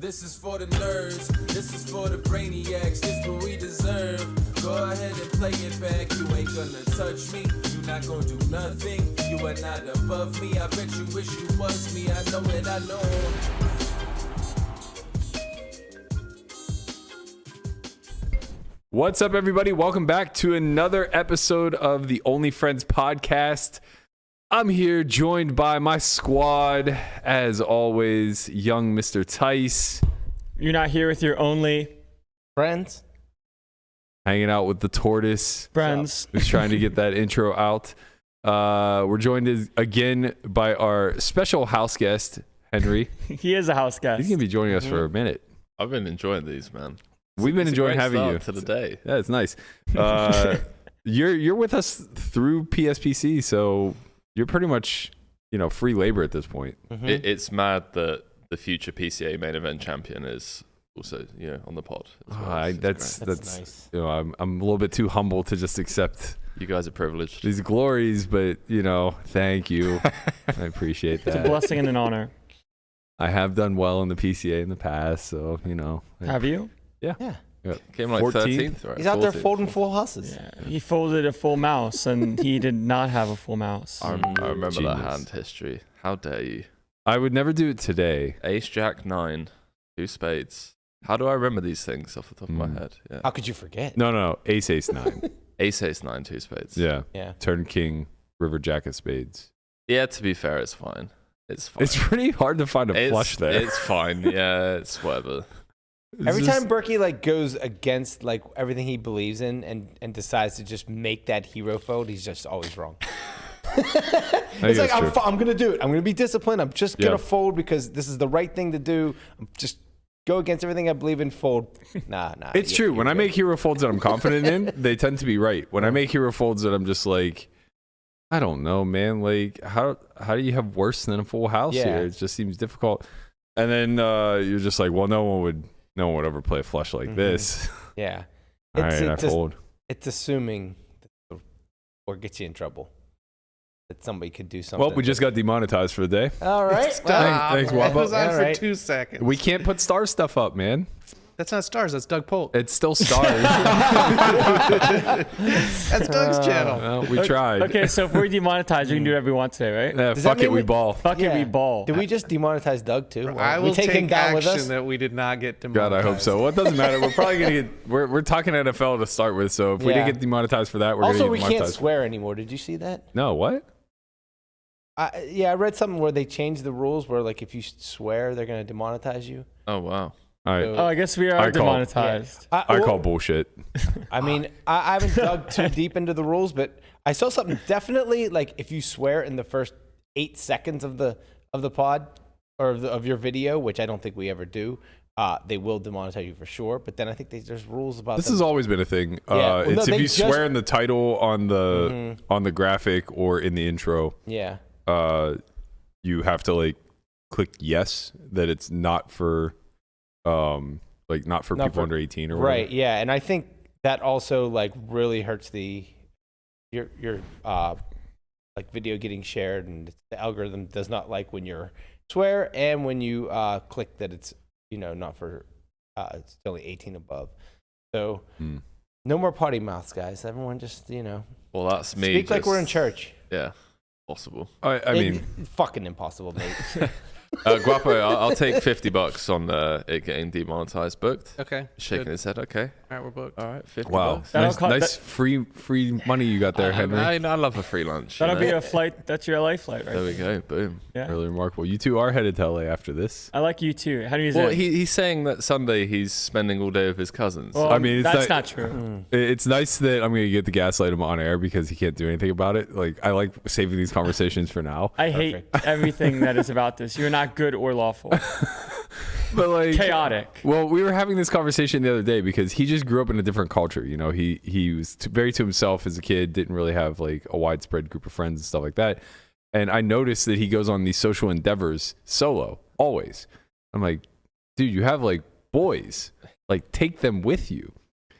This is for the nerds, this is for the brainiacs, this what we deserve. Go ahead and play it back, you ain't gonna touch me, you not gonna do nothing, you are not above me, I bet you wish you was me, I know it, I know. What's up, everybody? Welcome back to another episode of the Only Friends podcast. I'm here joined by my squad, as always, young Mr. Tice. You're not here with your only friends. Hanging out with the tortoise. Friends. Who's trying to get that intro out. We're joined again by our special house guest, Henry. He is a house guest. He's going to be joining us for a minute. I've been enjoying these, man. We've been enjoying having you to the day. Yeah, it's nice. You're with us through PSPC, so you're pretty much, free labor at this point. Mm-hmm. It's mad that the future PCA main event champion is also, on the pod. As well. That's nice. I'm a little bit too humble to just accept you guys are privileged. these glories, but thank you. I appreciate that. It's a blessing and an honor. I have done well in the PCA in the past, so Have you? Yeah. Came like 13th, right? He's out there 14th. folding full houses. Yeah. He folded a full mouse, and he did not have a full mouse. I remember Genius. that hand history. How dare you? I would never do it today. Ace, Jack, 9, 2 spades. How do I remember these things off the top of my head? Yeah. How could you forget? No. Ace 9. Ace, 9, 2 spades. Yeah. Yeah. Turn king, river jack of spades. Yeah, to be fair, it's fine. It's fine. It's pretty hard to find a flush there. It's fine. Yeah, it's whatever. Every time Berkey goes against everything he believes in and decides to just make that hero fold, he's just always wrong. It's like I'm gonna do it. I'm gonna be disciplined. I'm just gonna fold because this is the right thing to do. I'm just go against everything I believe in. Fold. Nah. It's true. When I make hero folds that I'm confident in, they tend to be right. When I make hero folds that I'm just like, I don't know, man. Like, how do you have worse than a full house here? It just seems difficult. And then you're just like, well, no one would ever play a flush like this. Yeah. All right, I fold. It's assuming that or gets you in trouble. That somebody could do something. Well, we just got demonetized for the day. All right. Thanks, Guapo. It was on All for right. 2 seconds. We can't put star stuff up, man. That's not stars. That's Doug Polk. It's still stars. That's Doug's channel. Well, we tried. Okay, so if we're demonetized, we can do whatever we want today, right? Yeah, Does fuck that it, mean we we- ball. Fuck it, we ball. Did we just demonetize Doug too? I we will take him take down with us. action that we did not get God, demonetized. I hope so. Well, it doesn't matter. We're probably gonna get. We're talking NFL to start with, so if we didn't get demonetized for that, we're Also, gonna we get can't demonetized. swear anymore. Did you see that? No, what? I read something where they changed the rules where if you swear, they're gonna demonetize you. Oh, wow. All right. Oh, I guess we are I call- demonetized. I call bullshit. I mean, I haven't dug too deep into the rules, but I saw something definitely if you swear in the first 8 seconds of the pod or of your video, which I don't think we ever do, they will demonetize you for sure. But then I think there's rules about This them. has always been a thing. Well, It's no, if they you swear in the title on the graphic or in the intro, Yeah. you have to click yes that it's not for not for people under 18 or whatever. Right. Yeah, and I think that also really hurts your video getting shared, and the algorithm does not like when you swear and when you click that it's not for it's only 18 above. So no more potty mouths, guys. Everyone just Well, that's me. speak like we're in church. Yeah, possible. I mean, fucking impossible, mate. Guapo, I'll take $50 on it getting demonetized booked. Okay. Shaking his head. Okay. All right, we're booked. All right. $50. wow, That'll nice free money you got there, Henry. I love a free lunch. That'll be a flight. That's your LA flight, right? There we go. Boom. Yeah. Really remarkable. You two are headed to LA after this. I like you too. How do you Well, say? he's saying that Sunday he's spending all day with his cousins. Well, I mean, it's that's not- not true. It's nice that I'm going to get to gaslight him on air because he can't do anything about it. I like saving these conversations for now. I hate everything that is about this. You're not good or lawful. But Chaotic. Well, we were having this conversation the other day because he just grew up in a different culture. He was very to himself as a kid, didn't really have a widespread group of friends and stuff like that. And I noticed that he goes on these social endeavors solo, always. I'm like, dude, you have boys, take them with you.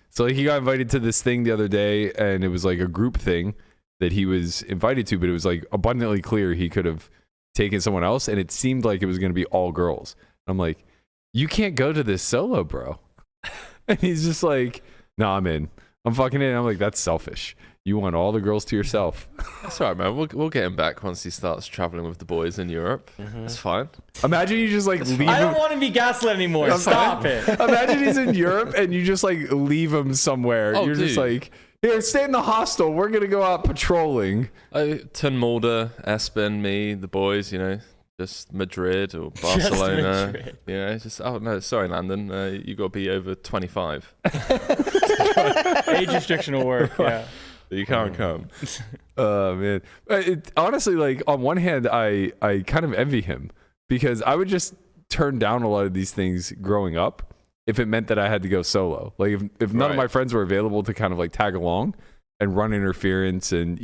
So he got invited to this thing the other day, and it was a group thing that he was invited to, but it was abundantly clear he could have taken someone else, and it seemed like it was going to be all girls. I'm like, you can't go to this solo, bro. And he's just like, no, I'm in. I'm fucking in. I'm like, that's selfish. You want all the girls to yourself. That's all right, man. We'll get him back once he starts traveling with the boys in Europe. That's fine. Imagine you just like leave I don't him. want to be gaslit anymore. Stop it. Imagine he's in Europe and you just like leave him somewhere. Oh, You're just dude. like, here, stay in the hostel. We're going to go out patrolling. Ten Mulder, Espen, me, the boys, just Madrid or Barcelona. Madrid. Just oh no, sorry, Landon, you got to be over 25. Age restriction will work. Yeah. You can't come. Oh man, honestly, like on one hand, I kind of envy him because I would just turn down a lot of these things growing up if it meant that I had to go solo. Like if none of my friends were available to kind of like tag along and run interference and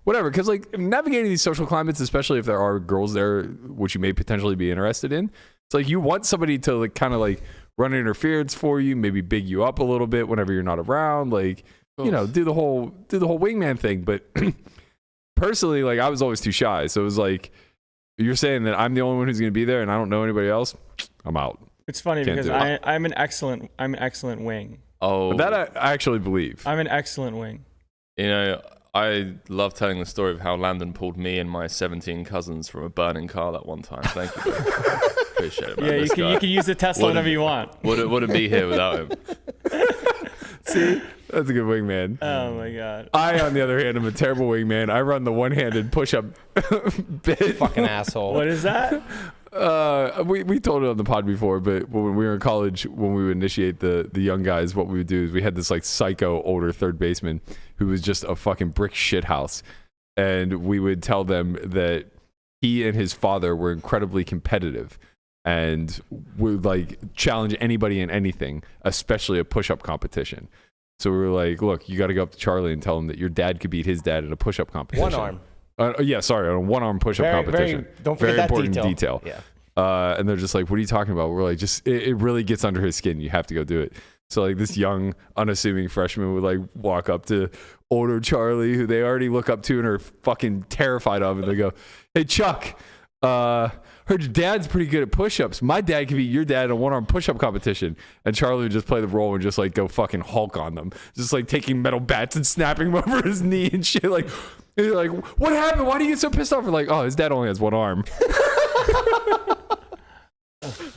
whatever. Because like navigating these social climates, especially if there are girls there which you may potentially be interested in, it's like you want somebody to like kind of like run interference for you, maybe big you up a little bit whenever you're not around, like. Do the whole wingman thing. But personally, like I was always too shy. So it was like, you're saying that I'm the only one who's going to be there and I don't know anybody else. I'm out. It's funny Can't because do it. I'm an excellent wing. Oh, That I actually believe. I'm an excellent wing. I love telling the story of how Landon pulled me and my 17 cousins from a burning car that one time. Thank you. Appreciate it, man. Yeah, you can use the Tesla whenever you want. Wouldn't be here without him. See? That's a good wingman. Oh my god. I, on the other hand, am a terrible wingman. I run the one-handed push-up bit. Fucking asshole. What is that? We told it on the pod before, but when we were in college, when we would initiate the young guys, what we would do is we had this like psycho older third baseman who was just a fucking brick shit house. And we would tell them that he and his father were incredibly competitive and would like challenge anybody in anything, especially a push-up competition. So we were like, look, you got to go up to Charlie and tell him that your dad could beat his dad in a push-up competition. One arm. A one-arm push-up competition. Don't forget very that important detail. Yeah. And they're just like, what are you talking about? We're like, just it really gets under his skin. You have to go do it. So like this young, unassuming freshman would like walk up to older Charlie, who they already look up to and are fucking terrified of, and they go, "Hey Chuck, heard your dad's pretty good at push-ups. My dad could beat your dad in a one-arm push-up competition." And Charlie would just play the role and just like go fucking Hulk on them, just like taking metal bats and snapping them over his knee and shit. Like, they're like, what happened? Why do you get so pissed off? We're like, oh, his dad only has one arm.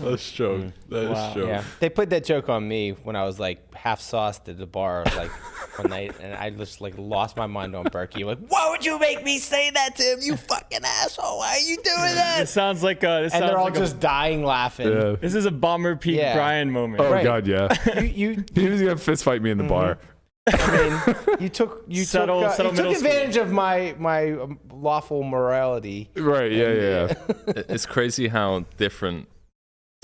That's true. That's true. Yeah. They put that joke on me when I was like half sauced at the bar like one night, and I just like lost my mind on Berkey. Like, why would you make me say that to him? You fucking asshole! Why are you doing that? It sounds like And they're all just dying laughing. Yeah. This is a Bomber Pete Yeah. Brian moment. Oh Right. God, yeah. You He was gonna fist fight me in the bar. I mean, you took Settle middle advantage of my lawful morality. Right? Yeah. It's crazy how different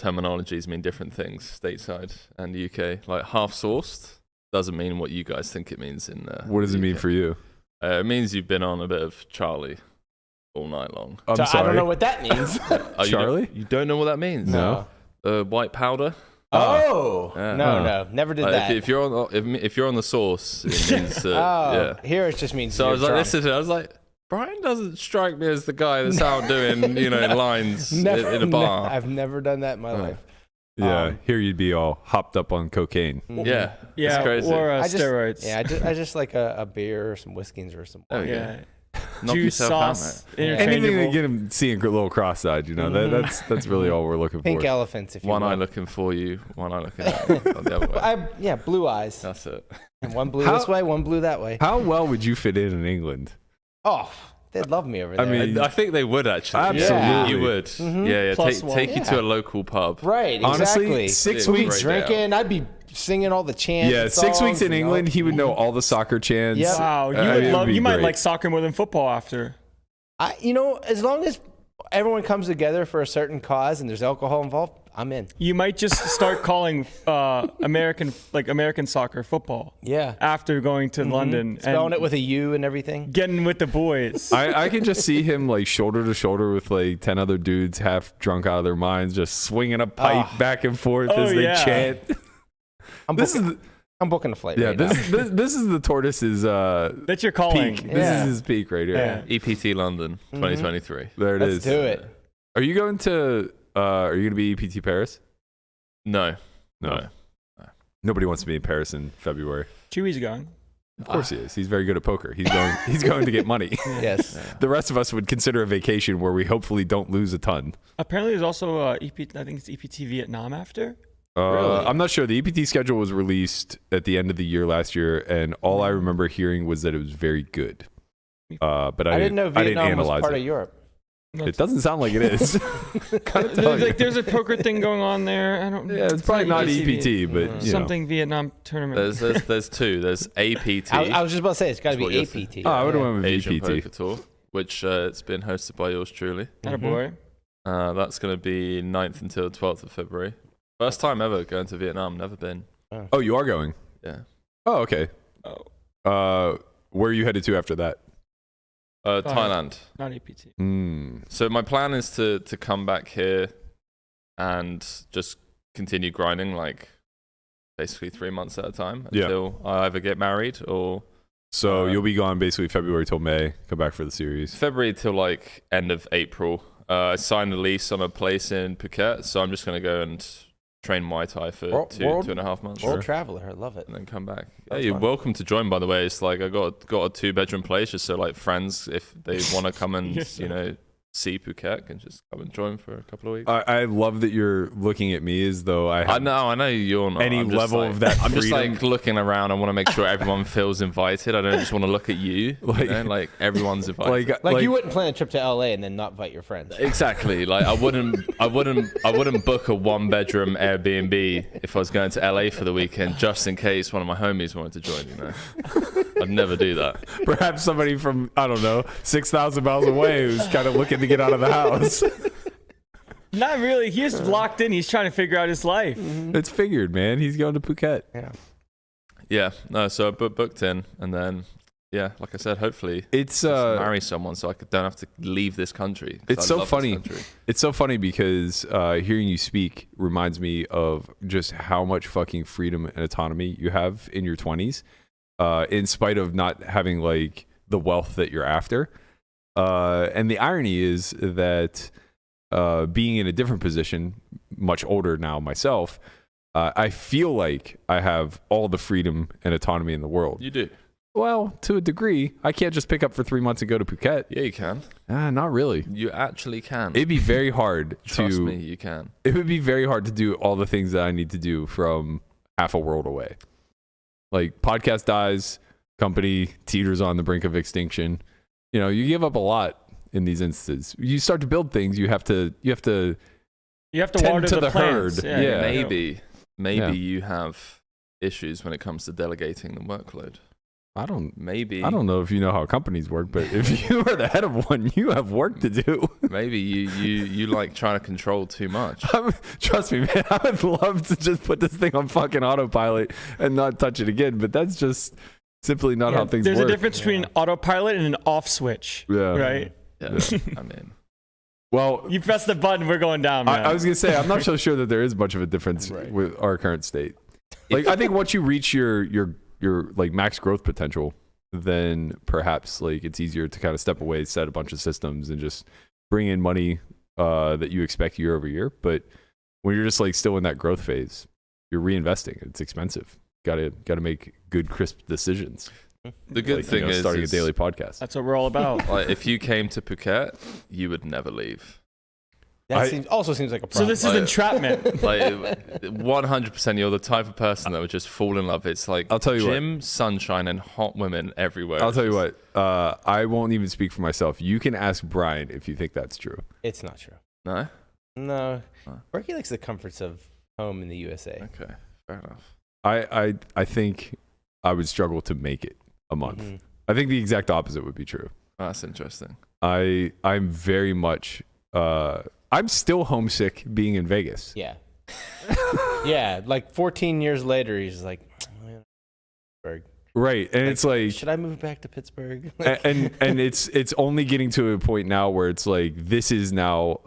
terminologies mean different things stateside and the UK. Like half-sourced doesn't mean what you guys think it means in What does it the mean UK. for you? It means you've been on a bit of Charlie all night long. I'm So sorry. I don't know what that means. Oh, Charlie? You don't know what that means? No. White powder? Oh Yeah. no, never did that. If you're on the sauce, it means yeah. Here it just means. So I you're was like, drunk. listen, I was like, Brian doesn't strike me as the guy that's out doing lines Never, in a bar. I've never done that in my life. Yeah. Here you'd be all hopped up on cocaine. Yeah, Yeah, it's crazy. or I just- steroids. Yeah, I just like a beer or some whiskeys or some. Oh, yeah. Knock Juice, yourself out, sauce, Anything to interchangeable. get him seeing a little cross-eyed, that's really all we're looking Pink for. elephants, if you One eye will. looking for you, one eye looking at you, not the other way. Blue eyes. That's it. And one blue How- this way, one blue that way. How well would you fit in England? Oh, they'd love me over I there. mean, I think they would actually. Absolutely. You would. Yeah. Plus Take you to Yeah. a local pub. right, honestly, exactly. 6 We'd weeks. break Drinking, I'd be singing all the chants. Yeah, and 6 weeks songs, in England, he would know all the soccer chants. Yep. Wow, you It'd be you might great. like soccer more than football after. As long as everyone comes together for a certain cause and there's alcohol involved, I'm in. You might just start calling American soccer football. Yeah. After going to London Spelling and it with a U and everything. getting with the boys. I can just see him like shoulder to shoulder with like 10 other dudes half drunk out of their minds, just swinging a pipe back and forth Oh, as they yeah. chant. I'm booking a flight. Yeah, right now. this is the tortoise's That you're calling. peak. Yeah. This is his peak right here. Yeah. EPT London 2023. There it Let's is. do it. Are you going to be EPT Paris? No. Nobody wants to be in Paris in February. Chewy's going. Of course he is. He's very good at poker. He's going to get money. Yes. The rest of us would consider a vacation where we hopefully don't lose a ton. Apparently, there's also I think it's EPT Vietnam after. Really? I'm not sure. The EPT schedule was released at the end of the year last year, and all I remember hearing was that it was very good. But I didn't know Vietnam analyze was part it. of Europe. It doesn't sound like it is. There's a poker thing going on there. I don't. Yeah, it's probably not EPT, but you something Vietnam tournament. There's two. There's APT. I was just about to say it's got to be APT. I would have went with Asian VPT. Poker Tour, which it's been hosted by yours truly. Attaboy. That's going to be 9th until 12th of February. First time ever going to Vietnam. Never been. Oh, you are going? Yeah. Oh, okay. Where are you headed to after that? Thailand. Not APT. So my plan is to come back here and just continue grinding, like basically 3 months at a time until I either get married or. So you'll be gone basically February till May. Come back for the series. February till like end of April. I signed a lease on a place in Phuket, so I'm just gonna go and train Muay Thai for 2.5 months. World traveler, I love it. And then come back. That's You're fun. welcome to join, by the way. It's like I got a 2-bedroom place just so like friends, if they want to come and see Phuket, can just come and join for a couple of weeks. I love that you're looking at me as though I have I know you're not. any I'm just level like- of that I'm just freedom. like looking around. I want to make sure everyone feels invited. I don't just want to look at you. Like everyone's invited. Like you wouldn't plan a trip to LA and then not invite your friends. Exactly. Like I wouldn't book a 1-bedroom Airbnb if I was going to LA for the weekend just in case one of my homies wanted to join. I'd never do that. perhaps somebody from, I don't know, 6,000 miles away who's kind of looking to get out of the house. Not really. He's locked in. He's trying to figure out his life. It's figured, man. He's going to Phuket. Yeah. Yeah. No. So I booked in, and then like I said, hopefully It's just marry someone so I don't have to leave this country. 'Cause It's I so love this funny. country. It's so funny because hearing you speak reminds me of just how much fucking freedom and autonomy you have in your 20s, in spite of not having like the wealth that you're after. And the irony is that being in a different position, much older now myself, I feel like I have all the freedom and autonomy in the world. You do. Well, to a degree. I can't just pick up for 3 months and go to Phuket. Yeah, you can. Not really. You actually can. It'd be very hard Trust me, you can. It would be very hard to do all the things that I need to do from half a world away. Like podcast dies, company teeters on the brink of extinction. You give up a lot in these instances. You start to build things, you have to tend water to the plants. herd. Yeah. Maybe Yeah. you have issues when it comes to delegating the workload. I don't know if you know how companies work, but if you are the head of one, you have work to do. Maybe you like trying to control too much. Trust me, man. I would love to just put this thing on fucking autopilot and not touch it again, but that's just simply not how things There's work. a difference between an autopilot and an off switch. Yeah. Right? Yeah. I mean, Well, You press the button, we're going down, man. I was gonna say I'm not so sure that there is much of a difference with our current state. Like I think once you reach your like max growth potential, then perhaps like it's easier to kind of step away, set a bunch of systems, and just bring in money that you expect year over year. But when you're just like still in that growth phase, you're reinvesting. It's expensive. Got to make good, crisp decisions. the good thing is starting a daily podcast. That's what we're all about. like if you came to Phuket, you would never leave. That also seems like a So problem. this is entrapment. Like 100%, you're the type of person that would just fall in love. It's like I'll tell you gym, sunshine, and hot women everywhere. I'll tell you what. I won't even speak for myself. You can ask Brian if you think that's true. It's not true. No. No. Huh. Berkey likes the comforts of home in the USA. Okay. Fair enough. I think I would struggle to make it a month. Mhm. I think the exact opposite would be true. That's interesting. I'm very much I'm still homesick being in Vegas. Yeah. Yeah. Like 14 years later, he's like, Pittsburgh. Right. And it's like should I move back to Pittsburgh? and it's only getting to a point now where it's like this is now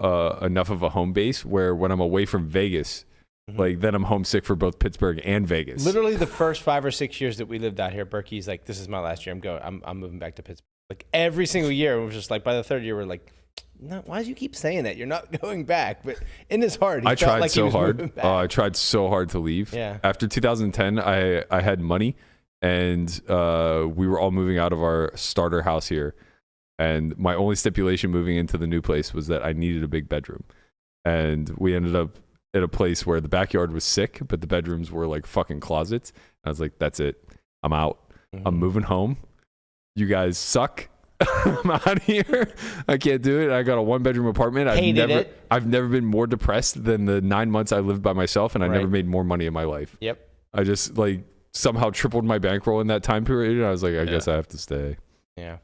enough of a home base where when I'm away from Vegas, like then I'm homesick for both Pittsburgh and Vegas. Literally the first 5 or 6 years that we lived out here, Berkey's like, this is my last year. I'm moving back to Pittsburgh. Like every single year, it was just like by the third year, we're like, No, why do you keep saying that? You're not going back. But in his heart, he I felt tried like he so was hard. moving back. I tried so hard to leave. Yeah. After 2010, I had money, and we were all moving out of our starter house here. And my only stipulation moving into the new place was that I needed a big bedroom. And we ended up at a place where the backyard was sick, but the bedrooms were like fucking closets. I was like, that's it. I'm out. I'm moving home. You guys suck. I'm out of here. I can't do it. I got a 1-bedroom apartment. I've never been more depressed than the 9 months I lived by myself, and I never made more money in my life. Yep. I just like somehow tripled my bankroll in that time period, and I was like, I guess I have to stay. Yeah.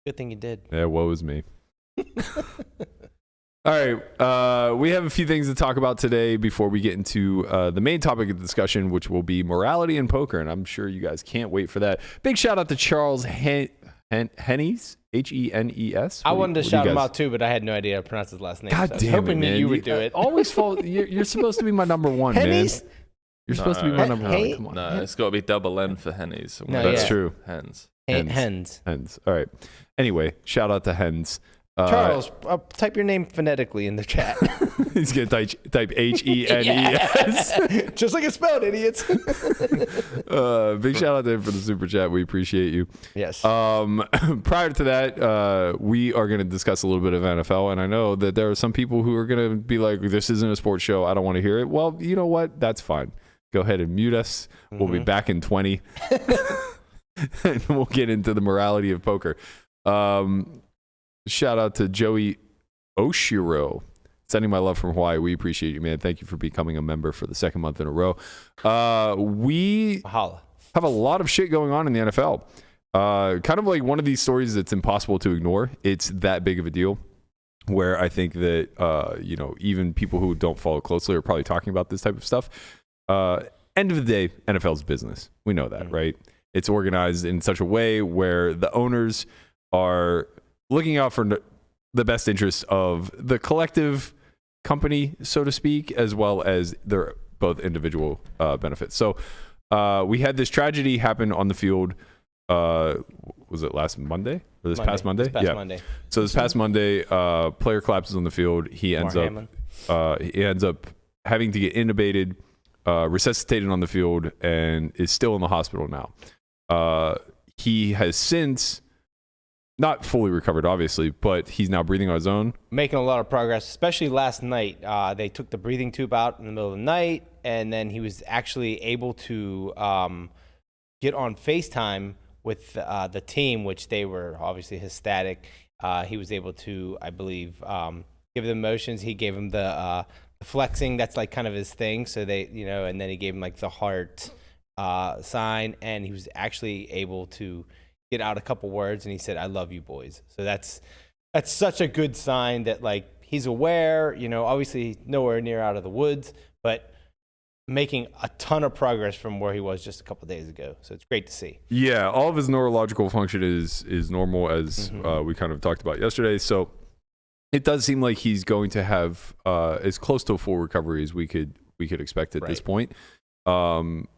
Good thing you did. Yeah, woe is me. All right, we have a few things to talk about today before we get into the main topic of the discussion, which will be morality in poker, and I'm sure you guys can't wait for that. Big shout out to Charles Hennes, Henes. I wanted to shout him out too, but I had no idea how to pronounce his last name. God so I was damn hoping it, man. that you would do it. Always fall. You're supposed to be my number one, Hennes? man. You're supposed to be my number one. Come on. No, it's got to be double N for Hennies. No, That's true. Hens. Hens. All right. Anyway, shout out to Hens. Charles, type your name phonetically in the chat. He's going to type Henes. Just like it's spelled, idiots. Big shout out to him for the super chat. We appreciate you. Yes. Prior to that, we are going to discuss a little bit of NFL, and I know that there are some people who are going to be like, this isn't a sports show. I don't want to hear it. Well, you know what? That's fine. Go ahead and mute us. We'll be back in 20. And we'll get into the morality of poker. Shout out to Joey Oshiro. Sending my love from Hawaii. We appreciate you, man. Thank you for becoming a member for the second month in a row. We have a lot of shit going on in the NFL. Kind of like one of these stories that's impossible to ignore. It's that big of a deal where I think that, even people who don't follow closely are probably talking about this type of stuff. End of the day, NFL's business. We know that, right? It's organized in such a way where the owners are looking out for the best interests of the collective company, so to speak, as well as their both individual benefits. So we had this tragedy happen on the field. Was it last Monday? Or this past Monday? Monday. So this past Monday, player collapses on the field. He ends up having to get intubated, resuscitated on the field, and is still in the hospital now. He has since not fully recovered, obviously, but he's now breathing on his own. Making a lot of progress, especially last night. They took the breathing tube out in the middle of the night, and then he was actually able to get on FaceTime with the team, which they were obviously ecstatic. He was able to, I believe, give them motions. He gave them the flexing. That's like kind of his thing. So they, and then he gave him like the heart sign, and he was actually able to get out a couple words, and he said, "I love you, boys." So that's such a good sign that like he's aware, obviously nowhere near out of the woods, but making a ton of progress from where he was just a couple of days ago. So it's great to see. Yeah, all of his neurological function is normal, as we kind of talked about yesterday. So it does seem like he's going to have as close to a full recovery as we could expect at this point.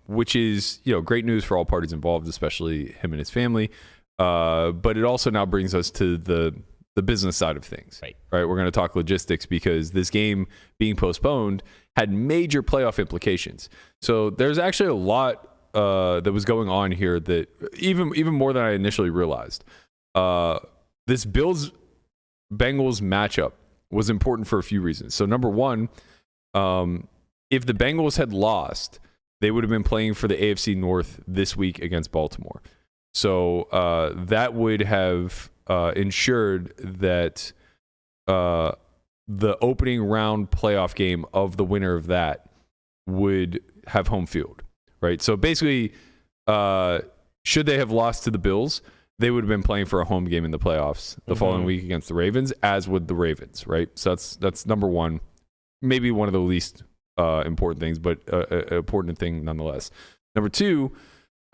Which is, great news for all parties involved, especially him and his family. But it also now brings us to the business side of things, right? We're going to talk logistics because this game being postponed had major playoff implications. So there's actually a lot that was going on here that even more than I initially realized. This Bills-Bengals matchup was important for a few reasons. So number one, if the Bengals had lost, they would have been playing for the AFC North this week against Baltimore. So that would have ensured that the opening round playoff game of the winner of that would have home field, right? So basically, should they have lost to the Bills, they would have been playing for a home game in the playoffs the following week against the Ravens, as would the Ravens, right? So that's number one, maybe one of the least important things, but an important thing nonetheless. Number two,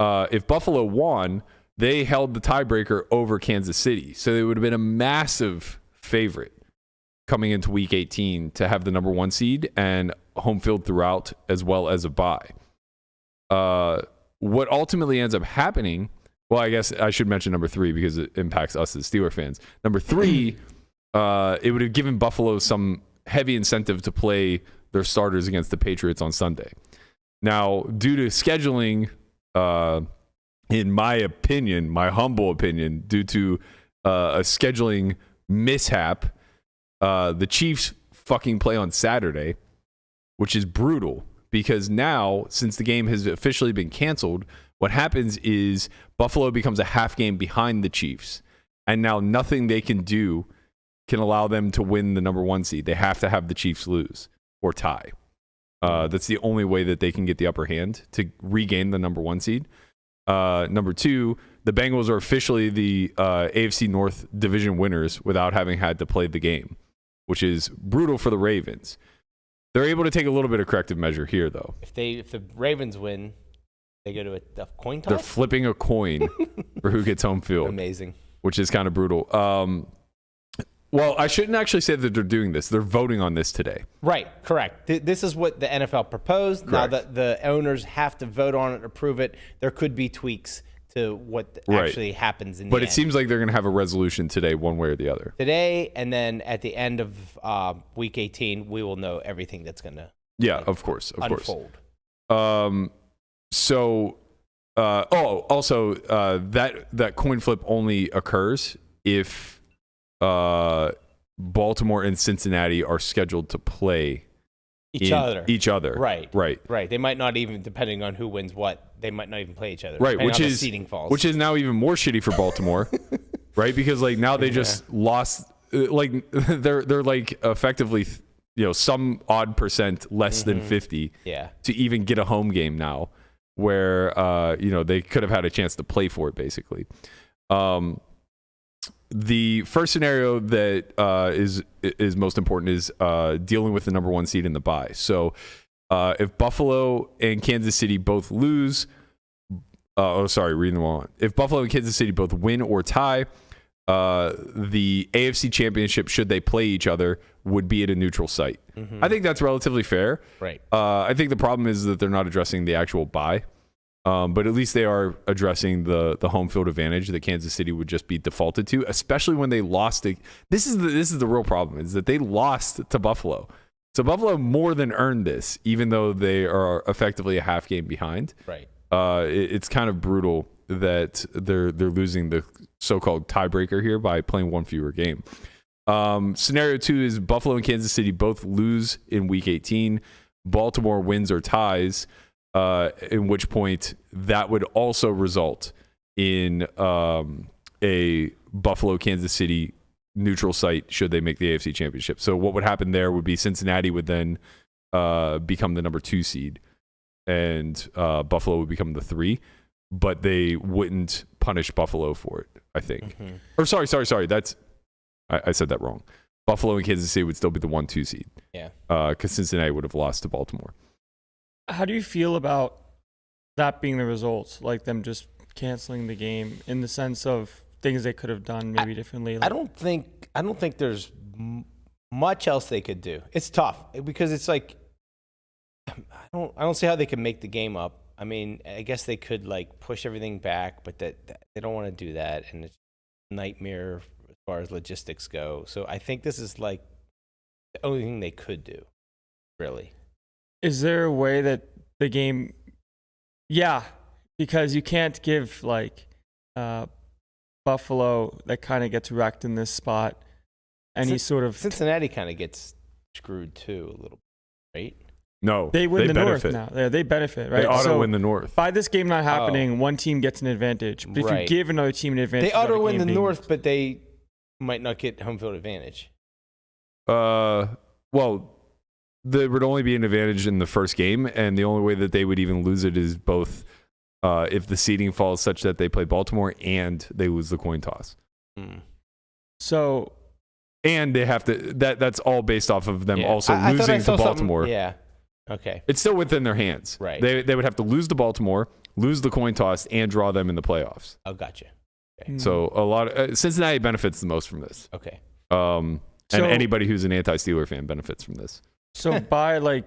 if Buffalo won, they held the tiebreaker over Kansas City. So they would have been a massive favorite coming into week 18 to have the number one seed and home field throughout, as well as a bye. What ultimately ends up happening, well, I guess I should mention number three because it impacts us as Steeler fans. Number three, it would have given Buffalo some heavy incentive to play their starters against the Patriots on Sunday. Now, due to scheduling, in my opinion, my humble opinion, due to a scheduling mishap, the Chiefs fucking play on Saturday, which is brutal because now, since the game has officially been canceled, what happens is Buffalo becomes a half game behind the Chiefs, and now nothing they can do can allow them to win the number 1 seed. They have to have the Chiefs lose or tie. That's the only way that they can get the upper hand to regain the number 1 seed. Number 2, the Bengals are officially the AFC North division winners without having had to play the game, which is brutal for the Ravens. They're able to take a little bit of corrective measure here, though. If the Ravens win, they go to a coin toss? They're flipping a coin for who gets home field. Amazing. Which is kind of brutal. Well, I shouldn't actually say that they're doing this. They're voting on this today. Right, correct. This is what the NFL proposed. Correct. Now that the owners have to vote on it, approve it, there could be tweaks to what actually happens in the end. But it seems like they're going to have a resolution today, one way or the other. Today, and then at the end of Week 18, we will know everything that's going to of course. unfold. Also, that coin flip only occurs if Baltimore and Cincinnati are scheduled to play each other. Right. They might not even, depending on who wins what, they might not even play each other. Right, which is seeding falls. Which is now even more shitty for Baltimore, right? Because like now they just lost. Like they're like effectively, some odd percent less than 50. To even get a home game now, where they could have had a chance to play for it basically. The first scenario that is most important is dealing with the number 1 seed in the bye. So if Buffalo and Kansas City both lose, reading them all. If Buffalo and Kansas City both win or tie, the AFC Championship, should they play each other, would be at a neutral site. I think that's relatively fair. Right. I think the problem is that they're not addressing the actual bye. But at least they are addressing the home field advantage that Kansas City would just be defaulted to, especially when they lost. This is the real problem, is that they lost to Buffalo. So Buffalo more than earned this, even though they are effectively a half game behind. Right. It's kind of brutal that they're losing the so-called tiebreaker here by playing one fewer game. Scenario 2 is Buffalo and Kansas City both lose in Week 18. Baltimore wins or ties. In which point that would also result in a Buffalo Kansas City neutral site should they make the AFC Championship. So what would happen there would be Cincinnati would then become the number 2 seed, and Buffalo would become the 3, but they wouldn't punish Buffalo for it, I think. Or sorry. That's I said that wrong. Buffalo and Kansas City would still be the 1-2 seed. Yeah. Because Cincinnati would have lost to Baltimore. How do you feel about that being the result, like them just canceling the game, in the sense of things they could have done maybe differently? I don't think there's much else they could do. It's tough because it's like I don't see how they could make the game up. I mean, I guess they could like push everything back, but that they don't want to do that, and it's a nightmare as far as logistics go. So I think this is like the only thing they could do, really. Is there a way that the game... Yeah, because you can't give, like, Buffalo that kind of gets wrecked in this spot any sort of... Cincinnati kind of gets screwed, too, a little bit, right? No, they win the benefit. North now. They benefit, right? They auto-win the North. By this game not happening, one team gets an advantage. But if you give another team an advantage... They auto-win the North, but they might not get home field advantage. Well... There would only be an advantage in the first game, and the only way that they would even lose it is both if the seeding falls such that they play Baltimore and they lose the coin toss. So, and they have to. That's all based off of them also losing to Baltimore. Yeah. Okay. It's still within their hands. Right. They would have to lose to Baltimore, lose the coin toss, and draw them in the playoffs. Oh, gotcha. Okay. So a lot of Cincinnati benefits the most from this. Okay. And anybody who's an anti-Steeler fan benefits from this. So by like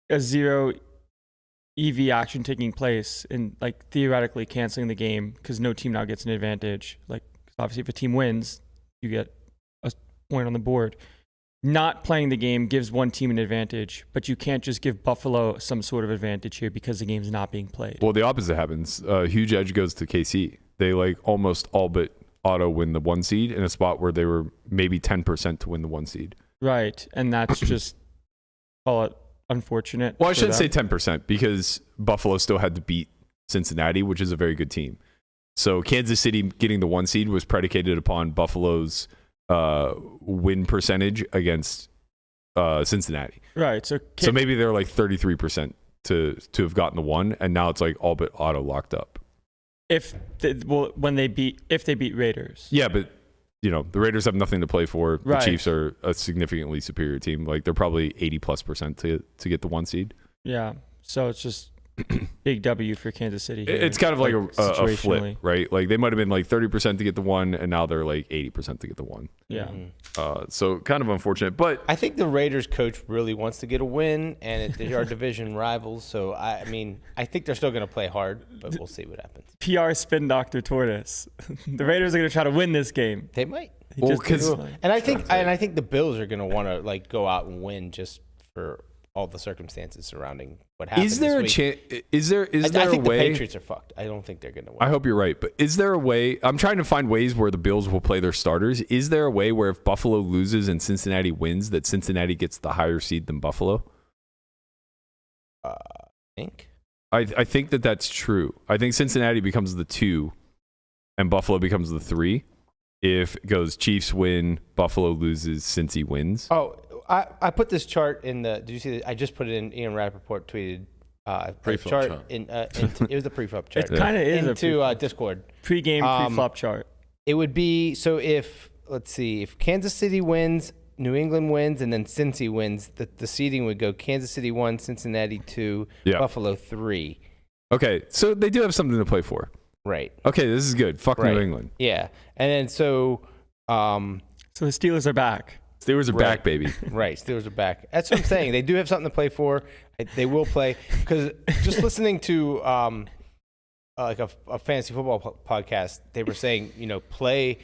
a 0 EV action taking place and like theoretically canceling the game because no team now gets an advantage. Like obviously if a team wins, you get point on the board. Not playing the game gives one team an advantage, but you can't just give Buffalo some sort of advantage here because the game's not being played. Well, the opposite happens. Huge edge goes to KC. They like almost all but auto win the 1 seed in a spot where they were maybe 10% to win the 1 seed. Right, and that's just, call it unfortunate. Well, I shouldn't say 10% because Buffalo still had to beat Cincinnati, which is a very good team. So Kansas City getting the 1 seed was predicated upon Buffalo's win percentage against Cincinnati. Right. So maybe they're like 33% to have gotten the 1, and now it's like all but auto locked up. If they beat Raiders. Yeah, but the Raiders have nothing to play for. The Right. Chiefs are a significantly superior team. Like they're probably 80+% to get the 1 seed. Yeah. So it's just big W for Kansas City here. It's kind of like a situationally. flip, right? Like they might have been like 30% to get the 1, and now they're like 80% to get the 1. Yeah. So kind of unfortunate, but I think the Raiders coach really wants to get a win, and they are division rivals. So I think they're still going to play hard, but we'll see what happens. PR spin Dr. Tortoise. The Raiders are going to try to win this game. They might. And I think the Bills are going to want to like go out and win just for all the circumstances surrounding what happened. is there a chance? Is there I a think way? the Patriots are fucked. I don't think they're going to win. I hope you're right, but is there a way? I'm trying to find ways where the Bills will play their starters. Is there a way where if Buffalo loses and Cincinnati wins, that Cincinnati gets the higher seed than Buffalo? I think that's true. I think Cincinnati becomes the 2 and Buffalo becomes the 3. If it goes Chiefs win, Buffalo loses, Cincy wins. Oh, I put this chart in the. Did you see that? I just put it in. Ian Rappaport tweeted Pre-flop chart chart. it was the pre-flop chart. It kind of is into Discord. Pre-game pre-flop chart. It would be so if Kansas City wins, New England wins, and then Cincy wins, the seeding would go Kansas City 1, Cincinnati 2, Buffalo 3. Okay, so they do have something to play for. Right. Okay, this is good. Fuck Right. New England. Yeah, and then so So the Steelers are back. Steelers are Right. back, baby. Right, Steelers are back. That's what I'm saying. They do have something to play for. They will play because just listening to like a fantasy football podcast, they were saying play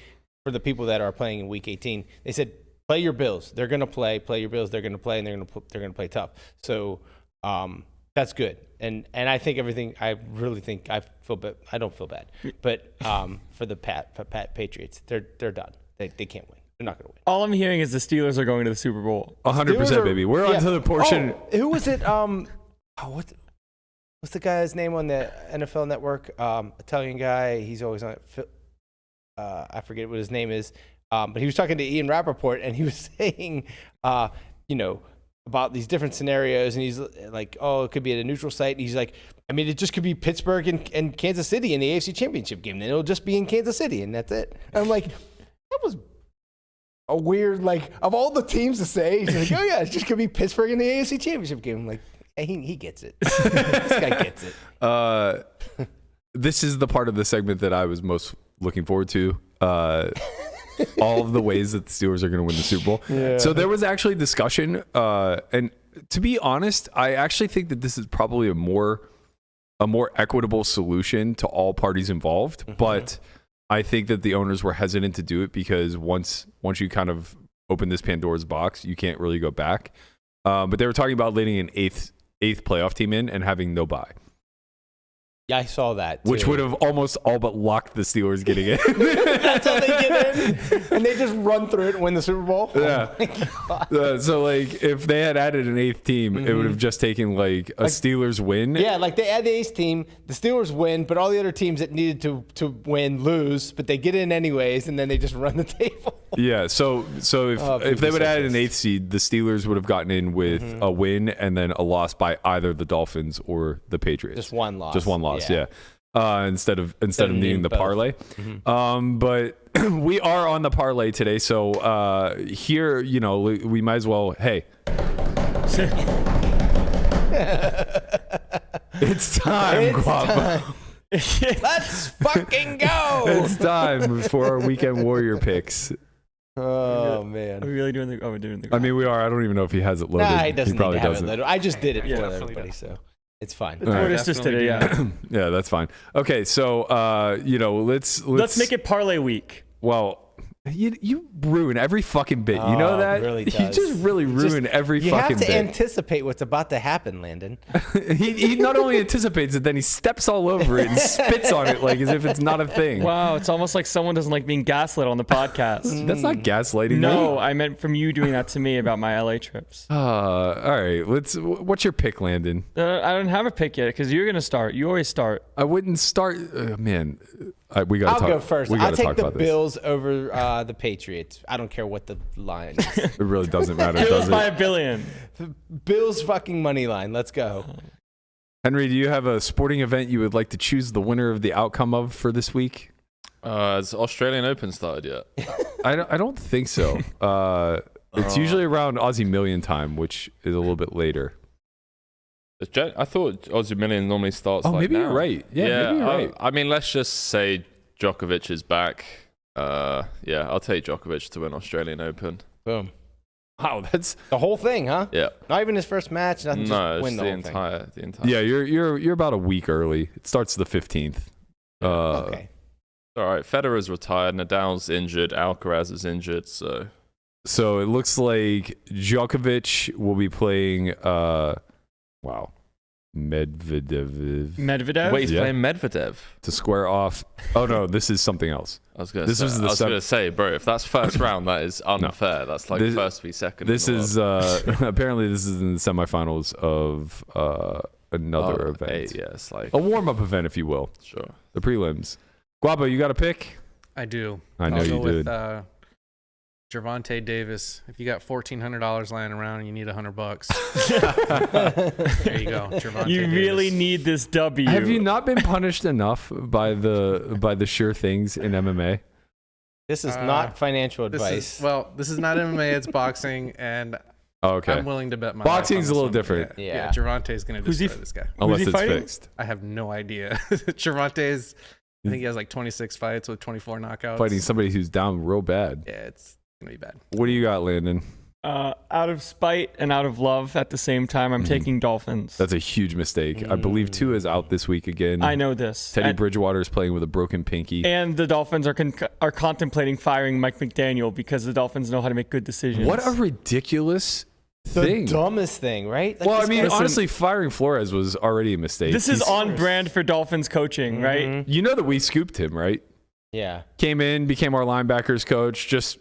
for the people that are playing in Week 18. They said play your Bills. They're gonna play. Play your Bills. They're gonna play, and they're gonna play tough. So that's good. And I think everything. I really think I feel bad. I don't feel bad, but for the Patriots, they're done. They can't win. They're not going to win. All I'm hearing is the Steelers are going to the Super Bowl. 100%, baby. We're on to the portion. Oh, who was it? What's the guy's name on the NFL Network? Italian guy. He's always on it. I forget what his name is. But he was talking to Ian Rappaport, and he was saying, about these different scenarios, and he's like, "Oh, it could be at a neutral site." And he's like, "I mean, it just could be Pittsburgh and Kansas City in the AFC Championship game. Then it'll just be in Kansas City, and that's it." And I'm like, that was a weird, like, of all the teams to say, he's like, "Oh yeah, it just could be Pittsburgh in the AFC Championship game." I'm like, hey, he gets it. This guy gets it. This is the part of the segment that I was most looking forward to. All of the ways that the Steelers are going to win the Super Bowl. Yeah. So there was actually discussion, and to be honest, I actually think that this is probably a more equitable solution to all parties involved. Mm-hmm. But I think that the owners were hesitant to do it because once you kind of open this Pandora's box, you can't really go back. But they were talking about letting an eighth playoff team in and having no bye. Yeah, I saw that too. Which would have almost all but locked the Steelers getting in. That's how they get in. And they just run through it and win the Super Bowl? Yeah. Oh my God. So, like, if they had added an eighth team, it would have just taken, like, a Steelers win. Yeah, like they add the eighth team, the Steelers win, but all the other teams that needed to win lose, but they get in anyways, and then they just run the table. Yeah, so if they would have added an eighth seed, the Steelers would have gotten in with a win and then a loss by either the Dolphins or the Patriots. Just one loss. Yeah. Instead of needing the parlay. But we are on the parlay today, so here, we might as well. Hey, it's time, Guapo. Let's fucking go. It's time for our weekend warrior picks. Oh man, Are we really doing the? Oh, we're doing the. I mean, we are. I don't even know if he has it loaded. Nah, he doesn't. probably need to have doesn't. it loaded. I just did it for definitely everybody, does. so it's fine. The tortoise just did it. Yeah. Yeah, that's fine. Okay, so let's Let's make it parlay week. Well, You ruin every fucking bit. You know that? Really You does. just really ruin every You fucking have to bit. anticipate what's about to happen, Landon. he not only anticipates it, then he steps all over it and spits on it like as if it's not a thing. Wow, it's almost like someone doesn't like being gaslit on the podcast. That's not gaslighting. No, I meant from you doing that to me about my LA trips. All right. What's your pick, Landon? I don't have a pick yet because you're gonna start. You always start. I wouldn't start. Man, we got to talk. I'll go first. We I'll gotta take talk the about this. Bills over the Patriots. I don't care what the line is. It really doesn't matter, Bills does by it? $1 billion. Bills fucking money line. Let's go. Henry, do you have a sporting event you would like to choose the winner of the outcome of for this week? Has Australian Open started yet? I don't think so. It's usually around Aussie Million time, which is a little bit later. I thought Aussie Million normally starts. Oh, like maybe now. you're right. Yeah, maybe you're right. I mean, let's just say Djokovic is back. Yeah, I'll take Djokovic to win Australian Open. Boom. Wow, that's The whole thing, huh? Yeah. Not even his first match. Nothing. No, just win it's the the whole thing. entire. yeah. You're about a week early. It starts the 15th. Okay. All right, Federer's retired. Nadal's injured. Alcaraz is injured. So So it looks like Djokovic will be playing. Medvedev Wait, he's Yeah. playing Medvedev. to square off. Oh no, this is something else. I was gonna This say, was the I was sub- gonna say, bro, if that's first round, that is unfair. That's like This- first v second. This in the is world. apparently this is in the semifinals of another event. Hey, yeah, it's like A warm-up event, if you will. sure. The prelims. Guapo, you got a pick? I do. I know I'll you go did. with Gervonta Davis. If you got $1,400 lying around and you need $100, there you go. Gervonta You really Davis. need this W. Have you not been punished enough by the sure things in MMA? This is not financial advice. This is not MMA. It's boxing, and Oh, okay. I'm willing to bet my Boxing's life a on little this one. different. Yeah, Yeah. Gervonta's gonna Who's he destroy this guy. Unless he it's fighting? fixed. I have no idea. Gervonta's, I think he has like 26 fights with 24 knockouts. Fighting somebody who's down real bad. Yeah, it's gonna be bad. What do you got, Landon? Out of spite and out of love at the same time, I'm taking Dolphins. That's a huge mistake. I believe Tua is out this week again. I know this. Teddy And- Bridgewater is playing with a broken pinky. And the Dolphins are contemplating firing Mike McDaniel because the Dolphins know how to make good decisions. What a ridiculous the thing. dumbest thing, right? Like Well, I this mean, guy- honestly, firing Flores was already a mistake. This is He's- on brand for Dolphins coaching, right? You know that we scooped him, right? Yeah. Came in, became our linebackers coach, just,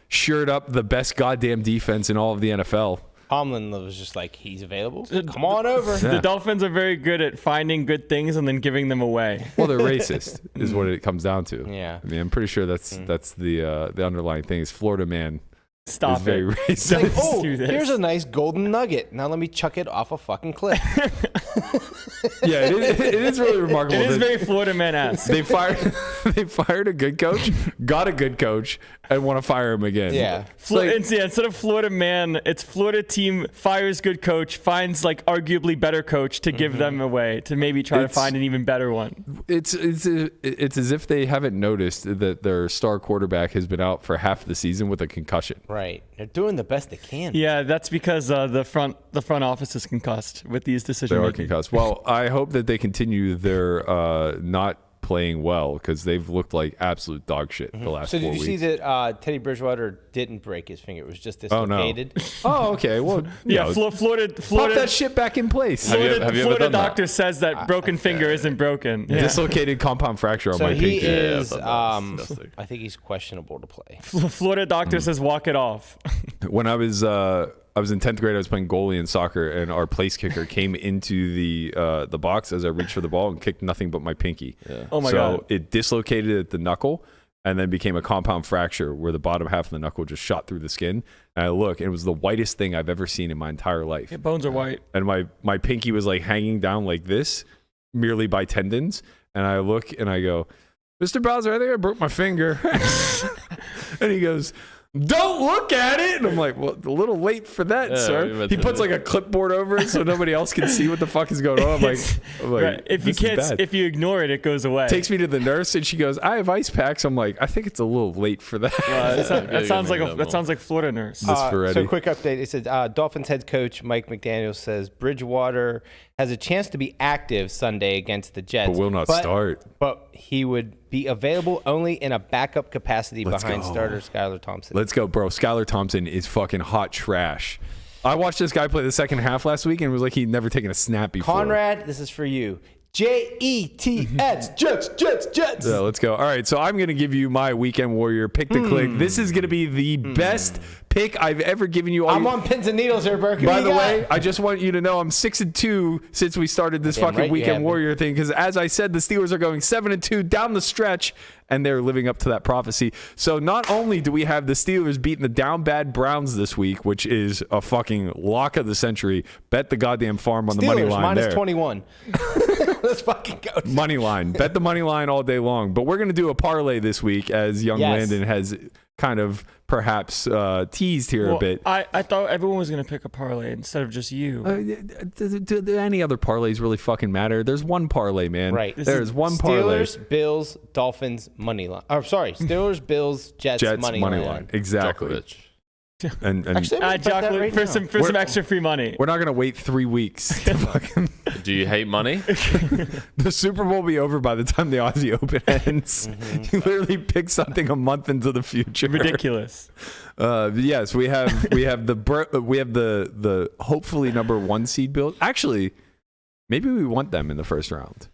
shored up the best goddamn defense in all of the NFL. Hamlin was just like, he's available. Come on over. The Dolphins are very good at finding good things and then giving them away. Well, they're racist, is what it comes down to. Yeah. I mean, I'm pretty sure that's the underlying thing. Is Florida man Stop is very it. racist. Like, oh, do this. here's a nice golden nugget. Now let me chuck it off a fucking cliff. Yeah, it is really remarkable. It is that very Florida man-esque. they fired a good coach, got a good coach, and want to fire him again. Yeah. Instead of Florida man, it's Florida team fires good coach, finds like arguably better coach to give them away to maybe try to It's- find an even better one. It's as if they haven't noticed that their star quarterback has been out for half the season with a concussion. Right. They're doing the best they can. Yeah, that's because the front office is concussed with these They decisions. are concussed. Well, I hope that they continue their not playing well because they've looked like absolute dog shit the last So 4 did you weeks. see that Teddy Bridgewater didn't break his finger? It was just Oh, no. dislocated. Oh, okay. Well, Yeah, Florida. pop that shit back in place. Have you ever Florida done that? doctor says that broken finger isn't broken. Yeah. Dislocated compound fracture on So my he pinky. is, I've done that. It's disgusting. I think he's questionable to play. Florida doctor says walk it off. When I was in 10th grade, I was playing goalie in soccer, and our place kicker came into the box as I reached for the ball and kicked nothing but my pinky. Yeah. Oh my so god. it dislocated at the knuckle and then became a compound fracture where the bottom half of the knuckle just shot through the skin. And I look, and it was the whitest thing I've ever seen in my entire life. Yeah, bones are white. And my pinky was like hanging down like this, merely by tendons. And I look and I go, Mr. Bowser, I think I broke my finger. And he goes, don't look at it. And I'm like, well, a little late for that, Yeah, sir. we He puts like a clipboard over it so nobody else can see what the fuck is going on. I'm like Right. If you this is can't, bad. if you ignore it, it goes away. Takes me to the nurse and she goes, I have ice packs. I'm like, I think it's a little late for that. that sounds like Florida nurse. This for So Eddie. quick update. It said Dolphins head coach Mike McDaniel says Bridgewater has a chance to be active Sunday against the Jets. But will not start. But he would be available only in a backup capacity behind starter Skylar Thompson. Let's go, bro. Skylar Thompson is fucking hot trash. I watched this guy play the second half last week and it was like he'd never taken a snap before. Conrad, this is for you. Jets, Jets. Yeah, let's go. All right, so I'm going to give you my Weekend Warrior pick to click. This is going to be the best pick I've ever given you. I'm on pins and needles here, Berkey. By the way, I just want you to know I'm 6-2 since we started this fucking Weekend Warrior thing. Because as I said, the Steelers are going 7-2 down the stretch, and they're living up to that prophecy. So not only do we have the Steelers beating the down bad Browns this week, which is a fucking lock of the century. Bet the goddamn farm on the money line minus there. 21. Let's fucking go. Money line. Bet the money line all day long. But we're going to do a parlay this week, as young Landon has kind of perhaps teased here a bit. I thought everyone was going to pick a parlay instead of just you. Do any other parlays really fucking matter? There's one parlay, man. Right. There's one parlay. Steelers, Bills, Dolphins, money line. Oh, sorry. Steelers, Bills, Jets money line. Exactly. Djokovic. And Actually, for some extra free money. we're not going to wait 3 weeks to fucking... Do you hate money? The Super Bowl will be over by the time the Aussie Open ends. You literally pick something a month into the future. Ridiculous. Yes, we have the hopefully number 1 seed Bills. Actually, maybe we want them in the first round.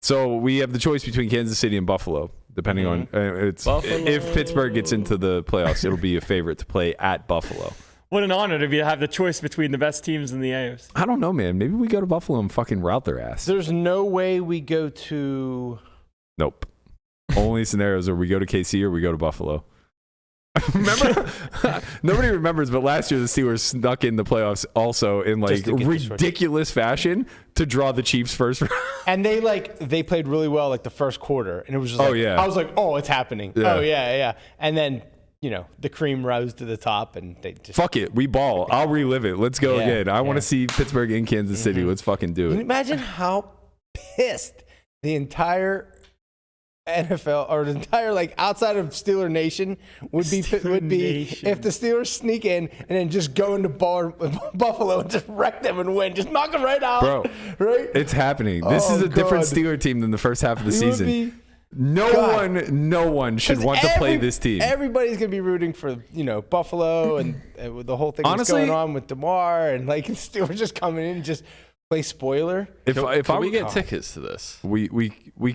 So we have the choice between Kansas City and Buffalo, depending on if Pittsburgh gets into the playoffs, it'll be a favorite to play at Buffalo. What an honor to have the choice between the best teams in the AFC. I don't know, man. Maybe we go to Buffalo and fucking rout their ass. There's no way we go to... Nope. Only scenarios are we go to KC or we go to Buffalo. Remember? Nobody remembers, but last year the Steelers snuck in the playoffs also in like ridiculous fashion to draw the Chiefs first round. And they played really well like the first quarter. And it was just I was like, oh, it's happening. Yeah. Oh, yeah. And then... the cream rose to the top, and they just... Fuck it. We ball. I'll relive it. Let's go again. I want to see Pittsburgh in Kansas City. Let's fucking do it. Can you imagine how pissed the entire NFL or the entire, outside of Steeler Nation would be if the Steelers sneak in and then just go into Buffalo and just wreck them and win. Just knock them right out. Bro, right? It's happening. This is a different Steeler team than the first half of the season. No one should want to play this team. Everybody's gonna be rooting for Buffalo and with the whole thing that's going on with Damar and we're just coming in and just play spoiler. If we get tickets to this, we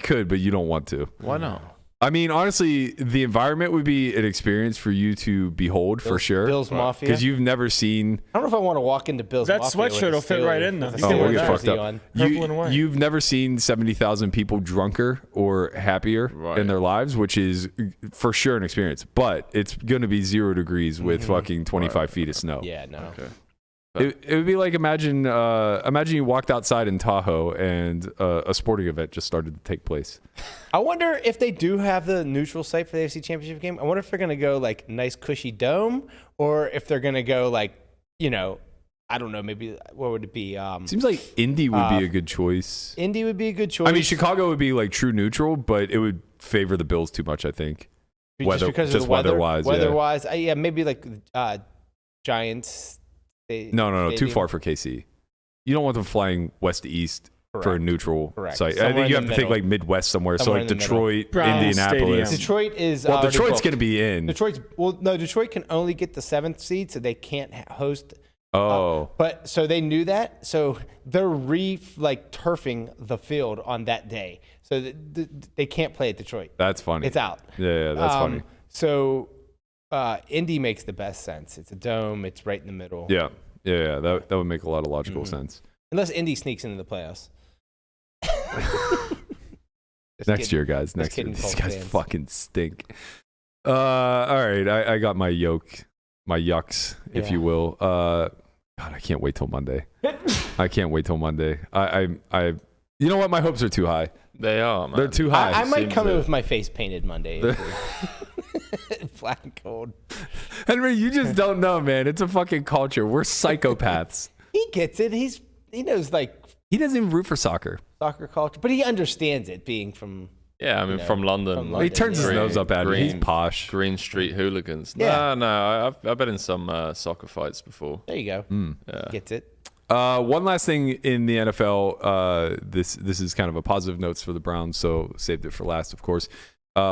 could, but you don't want to. Why not? I mean, honestly, the environment would be an experience for you to behold for sure. Bills Mafia, because you've never seen. I don't know if I want to walk into Bills that Mafia. That sweatshirt will fit right in though. We'll get fucked up. You've never seen 70,000 people drunker or happier in their lives, which is for sure an experience. But it's going to be 0 degrees with fucking 25 feet of snow. Yeah, no. Okay. It would be like imagine you walked outside in Tahoe and a sporting event just started to take place. I wonder if they do have the neutral site for the AFC Championship game. I wonder if they're going to go nice cushy dome, or if they're going to go I don't know, maybe what would it be? Seems like Indy would be a good choice. Indy would be a good choice. I mean, Chicago would be true neutral, but it would favor the Bills too much, I think. Just because of the weather-wise. Weather-wise, maybe Giants. No, too far for KC. You don't want them flying west to east for a neutral site. Somewhere I think you have to think Midwest somewhere. Somewhere so Detroit, Indianapolis. Detroit is Detroit's going to be in. Detroit can only get the 7th seed, so they can't host. But so they knew that, so they're turfing the field on that day, so they can't play at Detroit. That's funny. It's out. Yeah, that's funny. So Indy makes the best sense. It's a dome. It's right in the middle. Yeah. That would make a lot of logical sense. Unless Indy sneaks into the playoffs. Next year, guys. Next year. These guys fucking stink. All right. I got my yucks, if you will. God, I can't wait till Monday. I you know what? My hopes are too high. They are, man. They're too high. I might come in with my face painted Monday. Black and cold. Henry, you just don't know, man. It's a fucking culture. We're psychopaths. He gets it. He knows he doesn't even root for soccer culture, but he understands it being from. Yeah, I mean, from London. He turns his nose up at me. He's posh. Green Street hooligans. Yeah. No, I've been in some soccer fights before. There you go. Yeah. Gets it. One last thing in the NFL. This is kind of a positive notes for the Browns, so saved it for last, of course.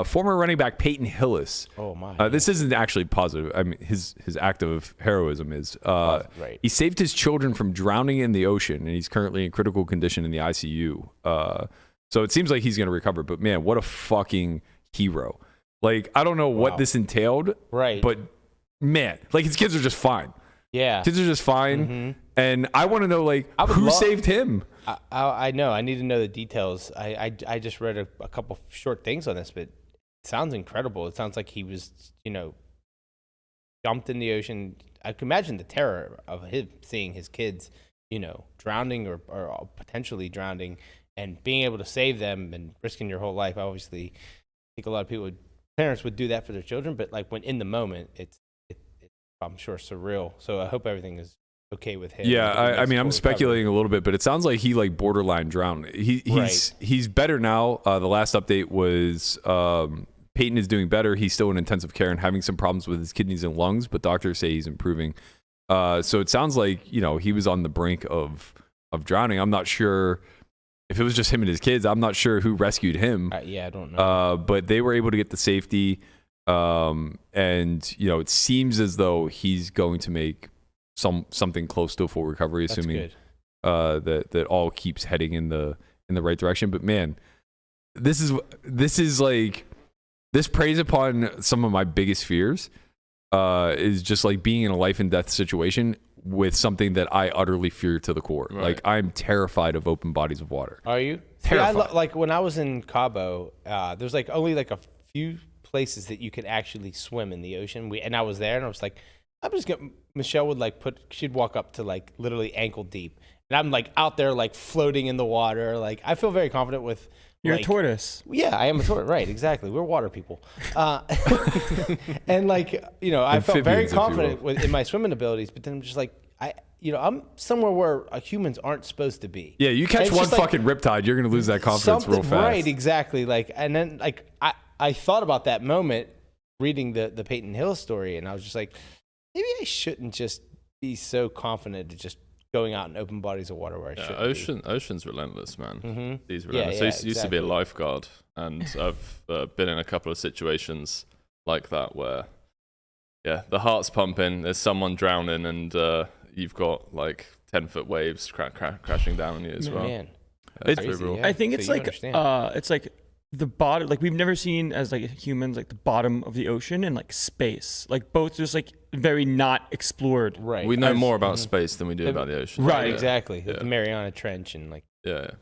Former running back Peyton Hillis. Oh my! This isn't actually positive. I mean, his act of heroism is. Right. He saved his children from drowning in the ocean, and he's currently in critical condition in the ICU. So it seems like he's going to recover. But man, what a fucking hero! Like, I don't know what this entailed, right? But man, like, his kids are just fine. Yeah, kids are just fine. Mm-hmm. And I want to know, like, who saved him? I know. I need to know the details. I just read a couple short things on this, but it sounds incredible. It sounds like he was, dumped in the ocean. I can imagine the terror of him seeing his kids, drowning or potentially drowning, and being able to save them and risking your whole life. Obviously, I think a lot of parents would do that for their children, but like when in the moment, it's I'm sure surreal. So I hope everything is okay with him. Yeah, I mean, I'm speculating a little bit, but it sounds like he like borderline drowned. He's better now. The last update was Peyton is doing better. He's still in intensive care and having some problems with his kidneys and lungs, but doctors say he's improving. So it sounds like he was on the brink of drowning. I'm not sure if it was just him and his kids. I'm not sure who rescued him. I don't know. But they were able to get the safety. And it seems as though he's going to make something close to a full recovery, assuming that all keeps heading in the right direction. But man, this is like, this preys upon some of my biggest fears. Is just like being in a life and death situation with something that I utterly fear to the core. Right. Like, I'm terrified of open bodies of water. Are you? Terrified. Yeah, like when I was in Cabo, there's like only like a few places that you could actually swim in the ocean. And I was there, and I was like, I'm just gonna. Michelle would like she'd walk up to like literally ankle deep, and I'm like out there like floating in the water. Like, I feel very confident with. You're like, a tortoise. Yeah, I am a tortoise. Right, exactly. We're water people, and like I felt very confident in my swimming abilities. But then I'm just like I'm somewhere where humans aren't supposed to be. Yeah, you catch one fucking riptide, you're gonna lose that confidence real fast. Right, exactly. Like, and then like I thought about that moment reading the Peyton Hill story, and I was just like, maybe I shouldn't just be so confident to just going out in open bodies of water where I shouldn't be. Ocean's relentless, man. Mm-hmm. He's relentless. I used to be a lifeguard, and I've been in a couple of situations like that where, the heart's pumping, there's someone drowning, and you've got like 10-foot waves crashing down on you as well. Man. It's crazy, brutal. I think it's like the bottom, like we've never seen as like humans, like the bottom of the ocean and like space, like both just like very not explored. Right. We know more about space than we do about the ocean. Right. Exactly. The Mariana Trench and like. Yeah.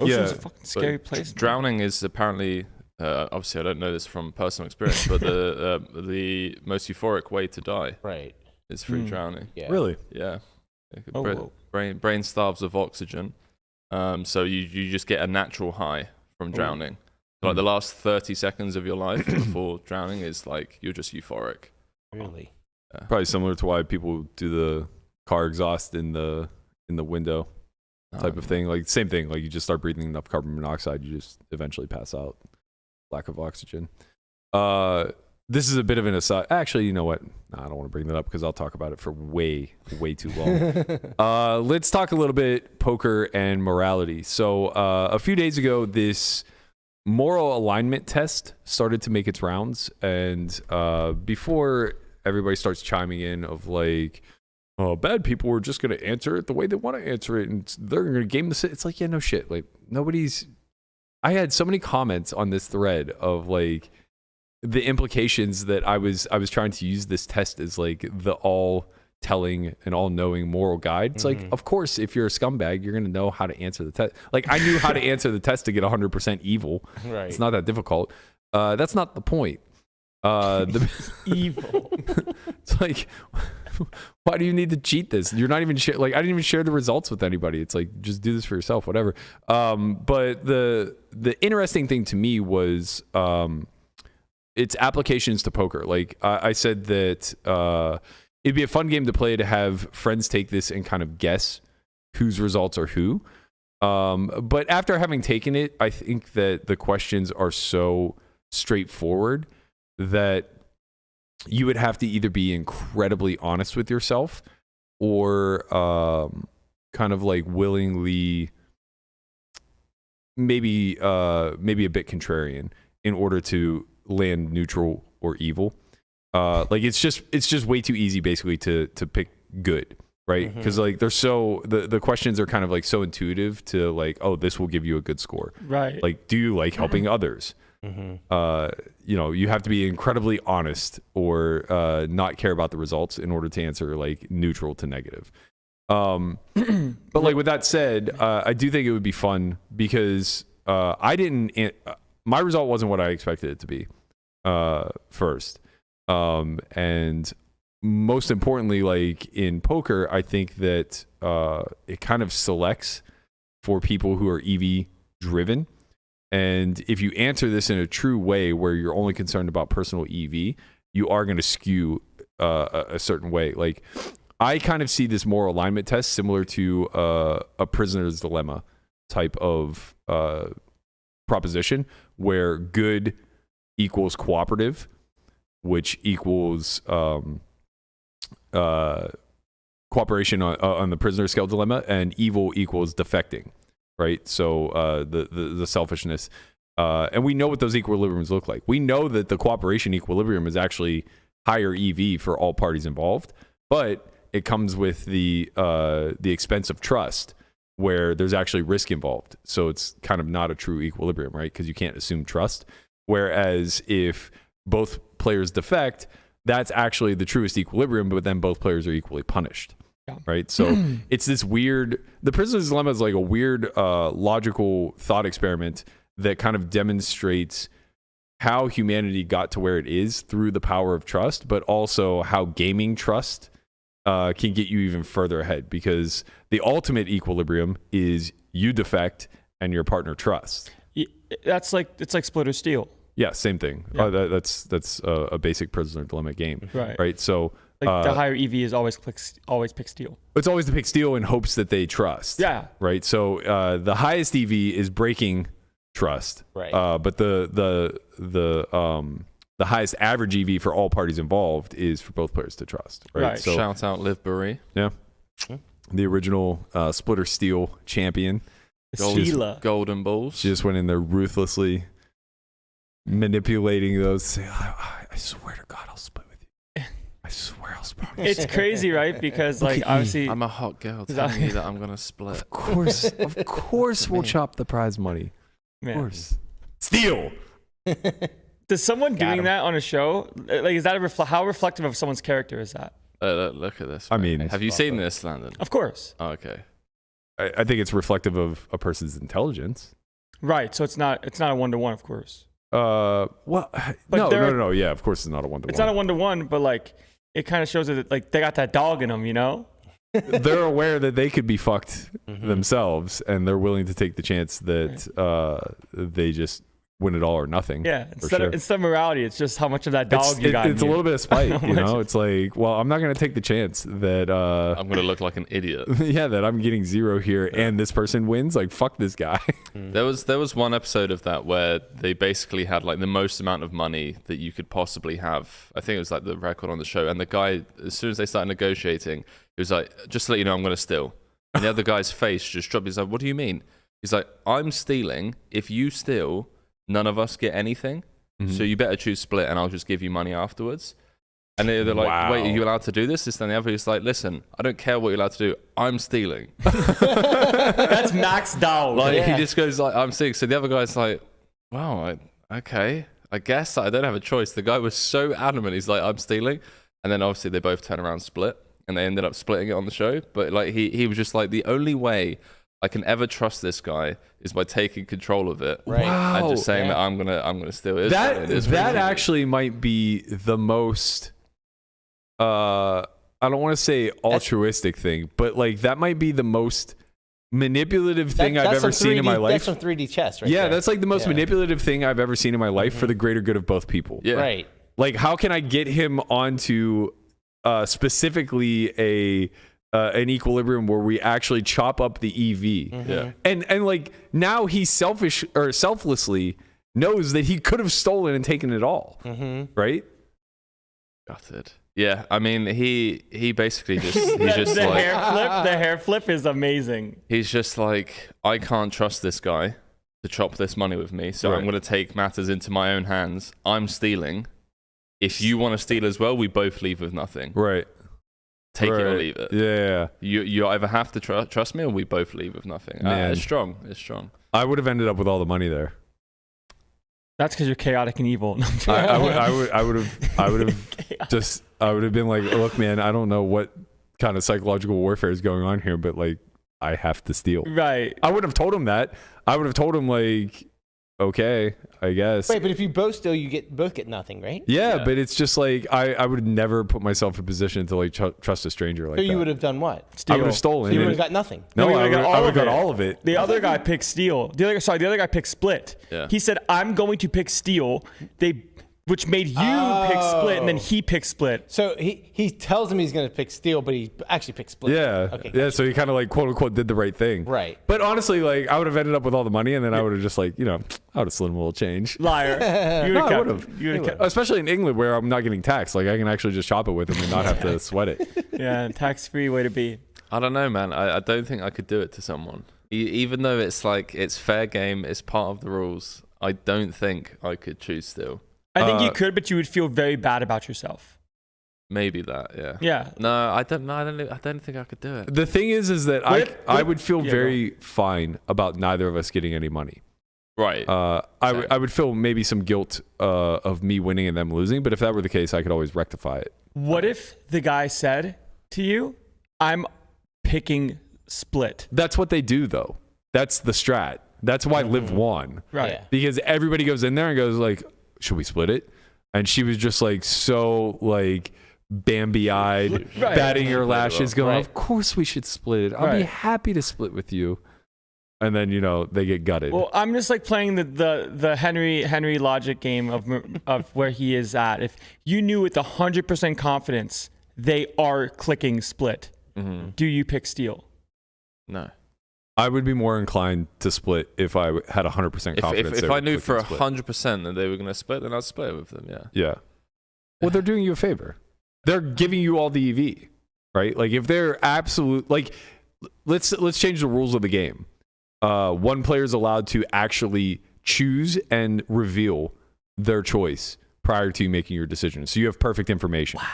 Ocean's a fucking scary place. Drowning is apparently, obviously I don't know this from personal experience, but the most euphoric way to die. Right. Is through drowning. Yeah. Really? Yeah. Brain starves of oxygen. So you just get a natural high from drowning. Like the last 30 seconds of your life before drowning is like you're just euphoric. Really? Probably similar to why people do the car exhaust in the window type of thing. Like, same thing. Like, you just start breathing enough carbon monoxide, you just eventually pass out. Lack of oxygen. This is a bit of an aside. Actually, you know what? I don't want to bring that up because I'll talk about it for way too long. Let's talk a little bit poker and morality. So a few days ago, this moral alignment test started to make its rounds, and before everybody starts chiming in of like, oh, bad people are just going to answer it the way they want to answer it, and they're going to game the. It's like, yeah, no shit. Like, nobody's. I had so many comments on this thread of like the implications that I was trying to use this test as like the all telling and all knowing moral guide. It's like, of course, if you're a scumbag, you're going to know how to answer the test. Like, I knew how to answer the test to get 100% evil. Right. It's not that difficult. That's not the point. Evil. It's like, why do you need to cheat this? You're not even like, I didn't even share the results with anybody. It's like, just do this for yourself, whatever. But the interesting thing to me was its applications to poker. Like, I said that it'd be a fun game to play to have friends take this and kind of guess whose results are who. But after having taken it, I think that the questions are so straightforward that you would have to either be incredibly honest with yourself or kind of like willingly, maybe a bit contrarian in order to land neutral or evil. Like it's just way too easy basically to pick good, right? Because like they're so the questions are kind of like so intuitive to like, oh, this will give you a good score, Right. like, do you like helping others? You know, you have to be incredibly honest or not care about the results in order to answer like neutral to negative. But like with that said, I do think it would be fun because my result wasn't what I expected it to be first. And most importantly, like in poker, I think that it kind of selects for people who are EV driven. And if you answer this in a true way where you're only concerned about personal EV, you are going to skew a certain way. Like I kind of see this moral alignment test similar to a prisoner's dilemma type of proposition where good equals cooperative, which equals cooperation on the prisoner scale dilemma, and evil equals defecting, right? So the selfishness. And we know what those equilibriums look like. We know that the cooperation equilibrium is actually higher EV for all parties involved, but it comes with the expense of trust, where there's actually risk involved. So it's kind of not a true equilibrium, right? Because you can't assume trust. Whereas if both players defect, that's actually the truest equilibrium, but then both players are equally punished. Yeah. Right. So it's this weird, the prisoner's dilemma is like a weird logical thought experiment that kind of demonstrates how humanity got to where it is through the power of trust, but also how gaming trust can get you even further ahead, because the ultimate equilibrium is you defect and your partner trusts. It's like split or steal. Yeah, same thing. Yeah. That's a basic prisoner dilemma game, right? So like the higher EV is always pick steal. It's always to pick steal in hopes that they trust. Yeah, right. So the highest EV is breaking trust, right? But the highest average EV for all parties involved is for both players to trust, right? So, shout out Liv Burry. Yeah, the original splitter steel champion. Golden balls. She just went in there ruthlessly manipulating those. I swear to God, I'll split with you. I swear I'll split with you. It's crazy, right? Because like obviously I'm a hot girl telling you that I'm gonna split. Of course we'll chop the prize money. Man. Of course. Steal. Does someone doing that on a show, like, is that how reflective of someone's character is that? Look at this. I mean, have you seen this, Landon? Of course. Oh, okay. I think it's reflective of a person's intelligence. Right. So it's not a 1-to-1, of course. Well, no. Yeah, of course it's not a 1-to-1. It's not a 1-to-1, but like it kind of shows that like they got that dog in them, you know? They're aware that they could be fucked themselves, and they're willing to take the chance that they just win it all or nothing. Yeah, instead of morality, it's just how much of that dog you got. It's a little bit of spite, you know? It's like, well, I'm not going to take the chance that I'm going to look like an idiot. Yeah, that I'm getting 0 here and this person wins. Like, fuck this guy. There was one episode of that where they basically had like the most amount of money that you could possibly have. I think it was like the record on the show. And the guy, as soon as they started negotiating, he was like, just to let you know, I'm going to steal. And the other guy's face just dropped. He's like, what do you mean? He's like, I'm stealing. If you steal, none of us get anything. So you better choose split and I'll just give you money afterwards. And they're like, wow. Wait, are you allowed to do this? This and the other. He's like, listen, I don't care what you're allowed to do. I'm stealing. That's max dog. Like, he just goes like, I'm stealing. So the other guy's like, wow, okay, I guess I don't have a choice. The guy was so adamant. He's like, I'm stealing. And then obviously they both turn around and split. And they ended up splitting it on the show. But like he was just like, the only way I can ever trust this guy is by taking control of it, right? Wow. And just saying that I'm gonna steal it. That actually might be the most I don't want to say altruistic thing, but like that might be the most manipulative thing I've ever seen in my life. That's some 3D chess, right? Yeah, there. that's like the most manipulative thing I've ever seen in my life for the greater good of both people. Yeah. Right. Like, how can I get him onto specifically an equilibrium where we actually chop up the EV? Yeah. And like now he selfish or selflessly knows that he could have stolen and taken it all. Right? Gutted. Yeah, I mean, he basically just he's just the like hair flip is amazing. he's just like, I can't trust this guy to chop this money with me, so I'm going to take matters into my own hands. I'm stealing. If you want to steal as well, we both leave with nothing. Right. Take it or leave it. Yeah. You either have to trust me, or we both leave with nothing. It's strong. It's strong. I would have ended up with all the money there. That's because you're chaotic and evil. I would have been like, look, man, I don't know what kind of psychological warfare is going on here, but like, I have to steal. Right. I would have told him that. I would have told him like, okay, I guess. Wait, but if you both steal, you both get nothing, right? Yeah, but it's just like I would never put myself in a position to like trust a stranger like so that. you would have done what? I would have stolen. So you would have got nothing. No, you I would have got it. all of it. The other guy picked steal. The other guy picked split. Yeah. He said, "I'm going to pick steal." Which made you pick split, and then he picked split. So he tells him he's going to pick steal, but he actually picked split. Yeah. Okay. Yeah. So he kind of like quote unquote did the right thing. Right. But honestly, like I would have ended up with all the money, and then I would have just like I would have slid him a little change. Liar. You No, I would would've. have. You would have. Especially in England where I'm not getting taxed. Like I can actually just chop it with him and not have to sweat it. Yeah, tax-free way to be. I don't know, man. I don't think I could do it to someone. Even though it's like, it's fair game, it's part of the rules, I don't think I could choose steal. I think you could, but you would feel very bad about yourself. Maybe that, yeah. Yeah. No, I don't know. I don't think I could do it. The thing is that I would feel very fine about neither of us getting any money. Right. I would feel maybe some guilt of me winning and them losing, but if that were the case, I could always rectify it. What if the guy said to you, "I'm picking split"? That's what they do, though. That's the strat. That's why Liv won. Right. Yeah. Because everybody goes in there and goes like, should we split it? And she was just like so like Bambi-eyed, batting her lashes, going, of course we should split it. I'll be happy to split with you. And then they get gutted. Well, I'm just like playing the Henry logic game of where he is at. If you knew with 100% confidence they are clicking split, do you pick steal? No. I would be more inclined to split if I had 100% confidence. If I knew for 100% that they were going to split, then I'd split with them, yeah. Yeah. Well, they're doing you a favor. They're giving you all the EV, right? Like if they're absolute, like let's change the rules of the game. One player is allowed to actually choose and reveal their choice prior to making your decision. So you have perfect information. Wow.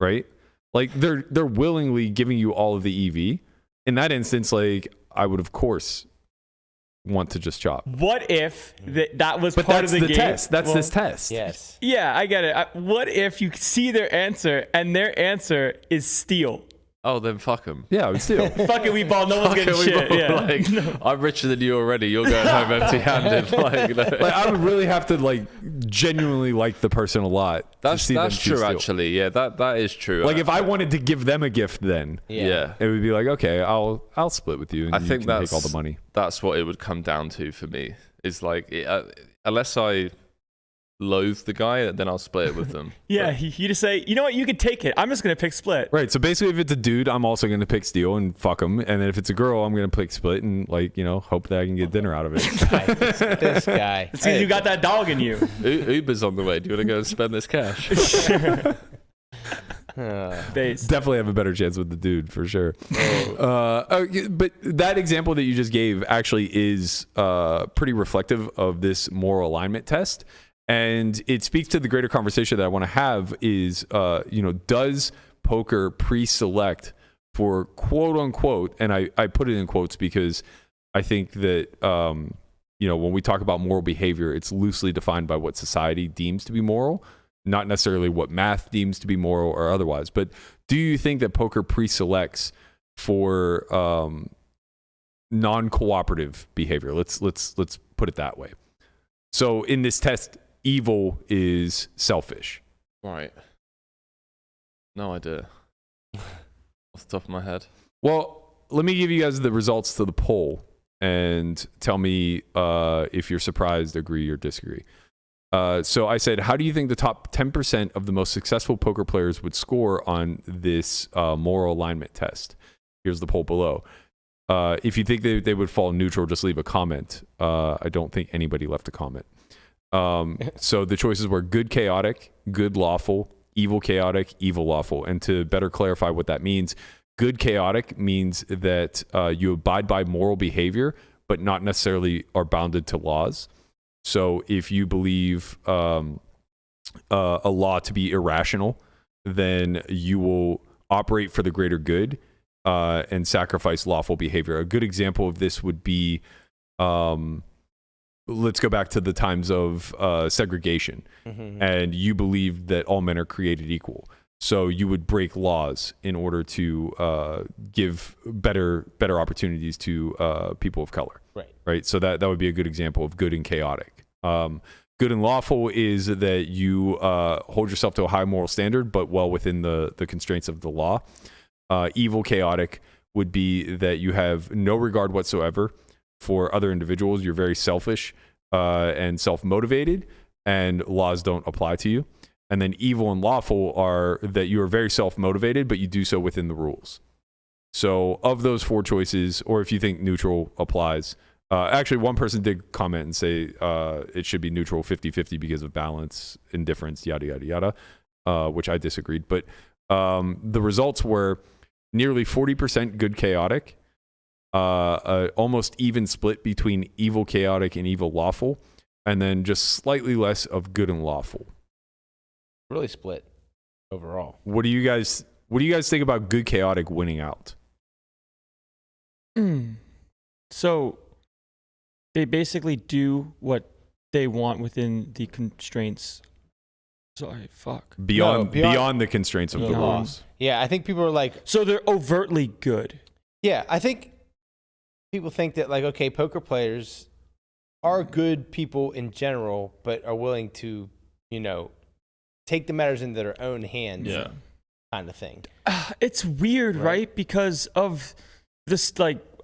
Right? Like they're willingly giving you all of the EV. In that instance, like I would of course want to just chop. What if that was part of the game? Test. That's this test. Yes. Yeah, I get it. What if you see their answer and their answer is steal? Oh, then fuck them. Yeah, I would steal. Fuck it, we ball. No one's getting shit. Yeah. Like, I'm richer than you already. You're going home empty-handed. Like I would really have to like genuinely like the person a lot. That's true, actually. Yeah, that is true. Like if I wanted to give them a gift, then yeah, it would be like, okay, I'll split with you, and I you think can take all the money. That's what it would come down to for me. Is like unless I loathe the guy, then I'll split it with them. Yeah, you just say, you know what, you can take it. I'm just gonna pick split. Right. So basically, if it's a dude, I'm also gonna pick steal and fuck him, and then if it's a girl, I'm gonna pick split and like hope that I can get dinner out of it. This guy. It's because you got that dog in you. Uber's on the way. Do you want to go and spend this cash? Definitely have a better chance with the dude for sure. But that example that you just gave actually is pretty reflective of this moral alignment test. And it speaks to the greater conversation that I want to have is, does poker pre-select for quote unquote, and I put it in quotes because I think that, when we talk about moral behavior, it's loosely defined by what society deems to be moral, not necessarily what math deems to be moral or otherwise. But do you think that poker pre-selects for non-cooperative behavior? Let's put it that way. So in this test, evil is selfish. Right. No idea. Off the top of my head. Well, let me give you guys the results to the poll and tell me if you're surprised, agree, or disagree. So I said, how do you think the top 10% of the most successful poker players would score on this moral alignment test? Here's the poll below. If you think they would fall neutral, just leave a comment. I don't think anybody left a comment. So the choices were good chaotic, good lawful, evil chaotic, evil lawful. And to better clarify what that means, good chaotic means that you abide by moral behavior, but not necessarily are bounded to laws. So if you believe a law to be irrational, then you will operate for the greater good and sacrifice lawful behavior. A good example of this would be, let's go back to the times of segregation, and you believe that all men are created equal. So you would break laws in order to give better opportunities to people of color. Right. So that would be a good example of good and chaotic. Good and lawful is that you hold yourself to a high moral standard, but well within the constraints of the law. Evil chaotic would be that you have no regard whatsoever for other individuals. You're very selfish and self-motivated, and laws don't apply to you. And then evil and lawful are that you are very self-motivated, but you do so within the rules. So of those four choices, or if you think neutral applies, actually one person did comment and say it should be neutral 50-50 because of balance, indifference, yada, yada, yada, which I disagreed. But the results were nearly 40% good chaotic, almost even split between evil chaotic and evil lawful, and then just slightly less of good and lawful. Really split overall. What do you guys think about good chaotic winning out? So they basically do what they want within the constraints. Sorry, fuck. Beyond the constraints of the laws. Yeah, I think people are like, so they're overtly good. Yeah, I think people think that, like, okay, poker players are good people in general, but are willing to, take the matters into their own hands, kind of thing. It's weird, right? Because of this,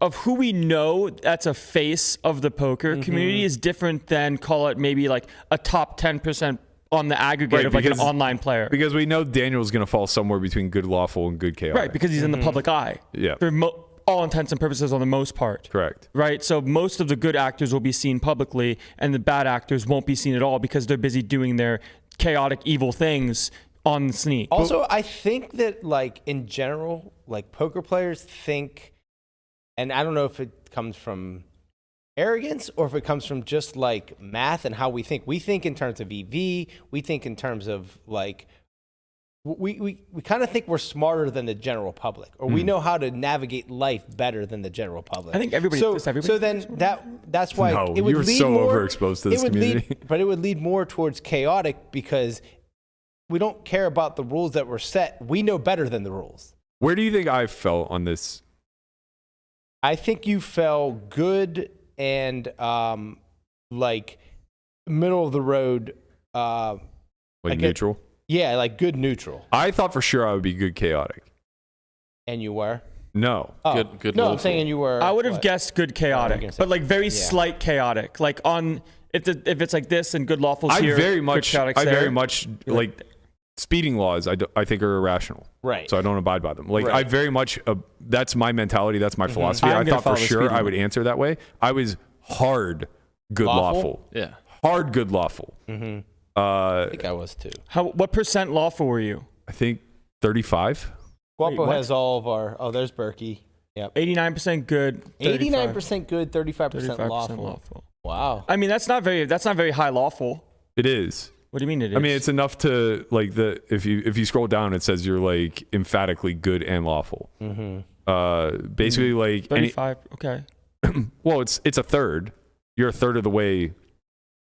of who we know that's a face of the poker community is different than, call it maybe like a top 10% on the aggregate of like an online player. Because we know Daniel's going to fall somewhere between good lawful and good chaotic. Right, because he's in the public eye. Yeah. For all intents and purposes on the most part. Correct. Right, so most of the good actors will be seen publicly and the bad actors won't be seen at all because they're busy doing their chaotic, evil things on the sneak. Also, I think that, like, in general, like, poker players think, and I don't know if it comes from arrogance or if it comes from just, like, math and how we think. We think in terms of EV. We think in terms of, like, we kind of think we're smarter than the general public, or we know how to navigate life better than the general public. I think everybody. So then that's why it would you're lead so more, overexposed to this community. But it would lead more towards chaotic because we don't care about the rules that were set. We know better than the rules. Where do you think I fell on this? I think you fell good and like middle of the road. Like neutral? Yeah, like good neutral. I thought for sure I would be good chaotic. And you were? No. Oh. Good No, lawful. I'm saying you were. I would have guessed good chaotic, but like very slight chaotic. Like on if it's like this and good lawful's here. I very much there. like speeding laws. I think are irrational. Right. So I don't abide by them. Like Right. I very much. That's my mentality. That's my philosophy. I'm I gonna thought for follow the sure speeding I would answer that way. I was hard good lawful. Yeah. Hard good lawful. Mm-hmm. I think I was too. What percent lawful were you? I think 35. Guapo what? has all of our. Oh, there's Berkey. Yep. 89% good. 89% good, 35% lawful. Wow. I mean, that's not very high lawful. It is. What do you mean it is? I mean, it's enough to like if you scroll down, it says you're like emphatically good and lawful. Mm-hmm. Basically, like 35. Okay. Well, it's a third. You're a third of the way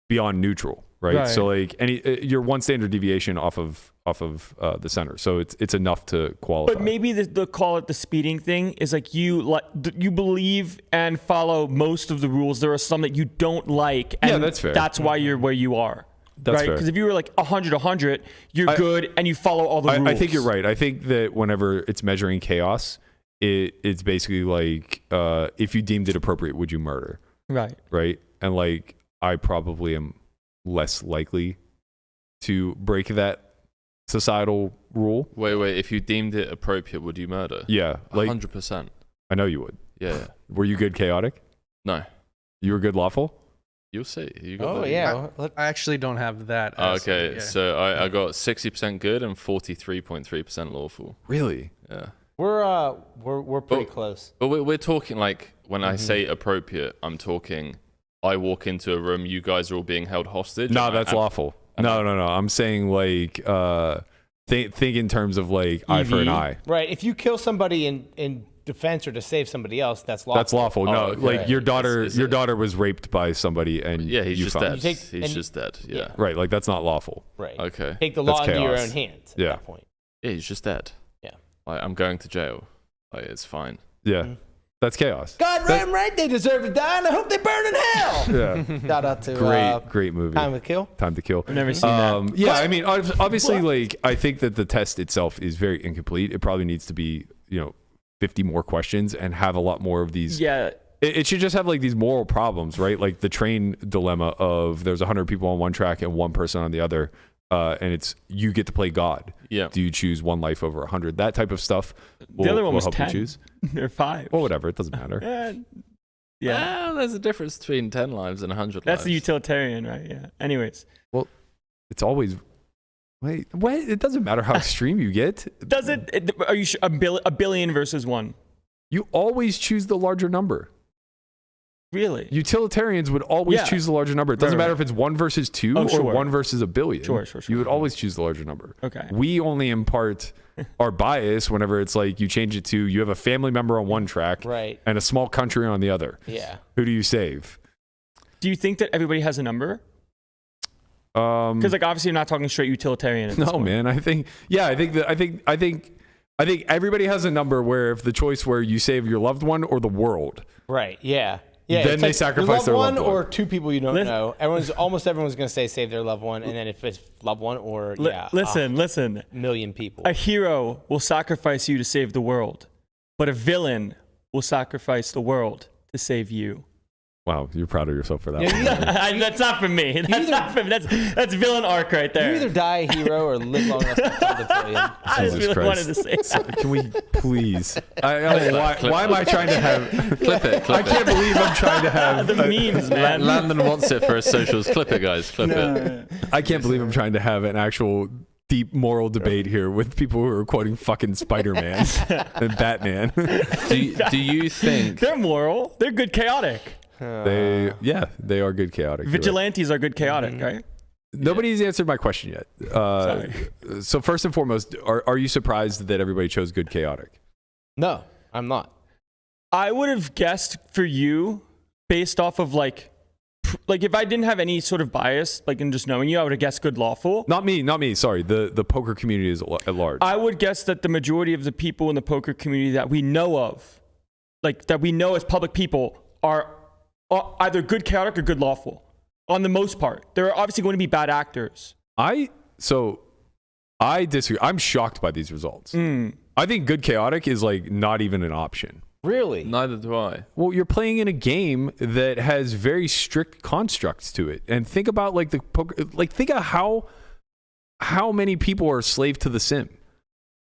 beyond neutral, right? So like you're one standard deviation off of the center. So it's enough to qualify. But maybe the call it the speeding thing is like you believe and follow most of the rules. There are some that you don't like, and yeah, that's fair. That's why you're where you are. That's right? fair. Because if you were like 100, you're good and you follow all the rules. I think you're right. I think that whenever it's measuring chaos, it's basically like if you deemed it appropriate, would you murder? Right. Right. And like I probably am less likely to break that societal rule. Wait. If you deemed it appropriate, would you murder? Yeah. Like 100%. I know you would. Yeah. Were you good chaotic? No. You were good lawful? You'll see. You got Oh the- yeah. I actually don't have that. Okay, Yeah. so I got 60% good and 43.3% lawful. Really? Yeah. We're pretty But- close. But we're talking like when I say appropriate, I'm talking. I walk into a room, you guys are all being held hostage. No, and that's lawful. No. I'm saying like think in terms of like eye for an eye. Right. If you kill somebody in defense or to save somebody else, that's lawful. That's lawful. No, okay. like your daughter, Is your it- daughter was raped by somebody, and Yeah, he's you just found- dead. You take- He's and- just dead. Yeah. Right, like that's not lawful. Right. Okay. Take the law That's into your chaos. own hands at Yeah. that point. Yeah, he's just dead. Yeah. Like, I'm going to jail. Like, it's fine. Yeah, that's chaos. God, right. They deserve to die, and I hope they burn in hell. Yeah, Shout out to great movie. Time to Kill. Time to Kill. I've never seen that. Yeah, I mean, obviously, like I think that the test itself is very incomplete. It probably needs to be, 50 more questions and have a lot more of these. Yeah. It should just have like these moral problems, right? Like the train dilemma of there's 100 people on one track and one person on the other, and it's you get to play God. Yeah. Do you choose one life over 100? That type of stuff. The other one was help you 10. choose. Or 5. Well, whatever. It doesn't matter. Yeah. Well, there's a difference between 10 lives and 100 That's lives. the utilitarian, right? Yeah. Anyways. It's always. Wait, what? It doesn't matter how extreme you get. Does it? Are you sure? A billion versus 1? You always choose the larger number. Really? Utilitarians would always Yeah. choose the larger number. It doesn't Right, matter right. if it's 1 versus 2 Oh, or sure. 1 versus a billion. Sure. You would always choose the larger number. Okay. We only impart our bias whenever it's like you change it to you have a family member on one track Right. and a small country on the other. Yeah. Who do you save? Do you think that everybody has a number? Because like obviously you're not talking straight utilitarian. At this No, point. man. I think everybody has a number where if the choice where you save your loved one or the world. Right. Yeah. Yeah. Then it's they like sacrifice your their loved loved one one. or 2 people you don't Listen- know. Almost everyone's going to say save their loved one, and then if it's loved one or Listen. a million people. A hero will sacrifice you to save the world, but a villain will sacrifice the world to save you. Wow, you're proud of yourself for that. Yeah, one. That's not from me. That's not from me. That's villain arc right there. You either die a hero or live long enough to become the villain. I just Jesus really Christ. wanted to say that. Can we please? Why am I trying to have? Clip it. I can't believe I'm trying to have. The memes, man. Landon wants it for his socials. Clip it, guys. Clip it. I can't believe I'm trying to have an actual deep moral debate here with people who are quoting fucking Spider-Man and Batman. Do you think... They're moral. They're good chaotic. They are good chaotic. You're right. Vigilantes are good chaotic, right? Nobody's answered my question yet. So first and foremost, are you surprised that everybody chose good chaotic? No, I'm not. I would have guessed for you based off of like if I didn't have any sort of bias, like in just knowing you, I would have guessed good lawful. Not me. Sorry, the poker community is at large. I would guess that the majority of the people in the poker community that we know of, like that we know as public people, are either good chaotic or good lawful. On the most part, there are obviously going to be bad actors. I disagree. I'm shocked by these results. I think good chaotic is like not even an option. Really? Neither do I. Well, you're playing in a game that has very strict constructs to it, and think about like the poker. Like think of how many people are slave to the sim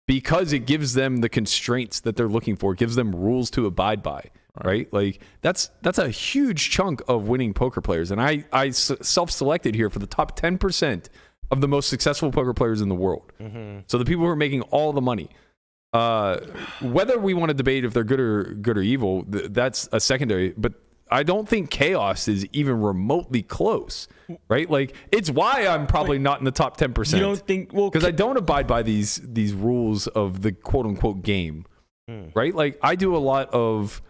because it gives them the constraints that they're looking for. It gives them rules to abide by. Right? Like that's a huge chunk of winning poker players. And I self-selected here for the top 10% of the most successful poker players in the world. Mm-hmm. So the people who are making all the money, whether we want to debate if they're good or evil, that's a secondary, but I don't think chaos is even remotely close, right? Like it's why I'm probably not in the top 10%. You don't think, well, because I don't abide by these rules of the quote unquote game, right? Like I do a lot of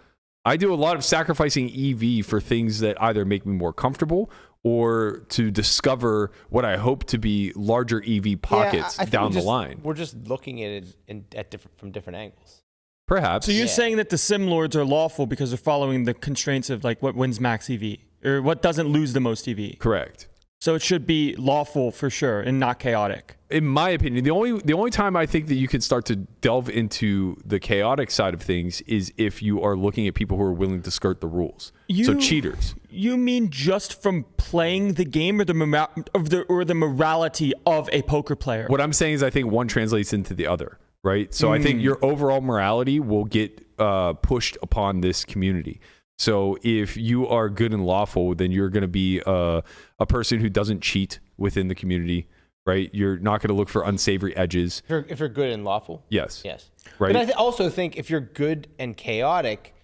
sacrificing EV for things that either make me more comfortable or to discover what I hope to be larger EV pockets I think down the line. We're just looking at it from different angles. Perhaps. So you're saying that the sim lords are lawful because they're following the constraints of like what wins max EV or what doesn't lose the most EV. Correct. So it should be lawful for sure and not chaotic. In my opinion, the only time I think that you can start to delve into the chaotic side of things is if you are looking at people who are willing to skirt the rules. So cheaters. You mean just from playing the game or the morality of a poker player? What I'm saying is I think one translates into the other, right? So I think your overall morality will get pushed upon this community. So if you are good and lawful, then you're going to be a person who doesn't cheat within the community, right? You're not going to look for unsavory edges. If you're good and lawful. Yes. Yes. Right. But I also think if you're good and chaotic,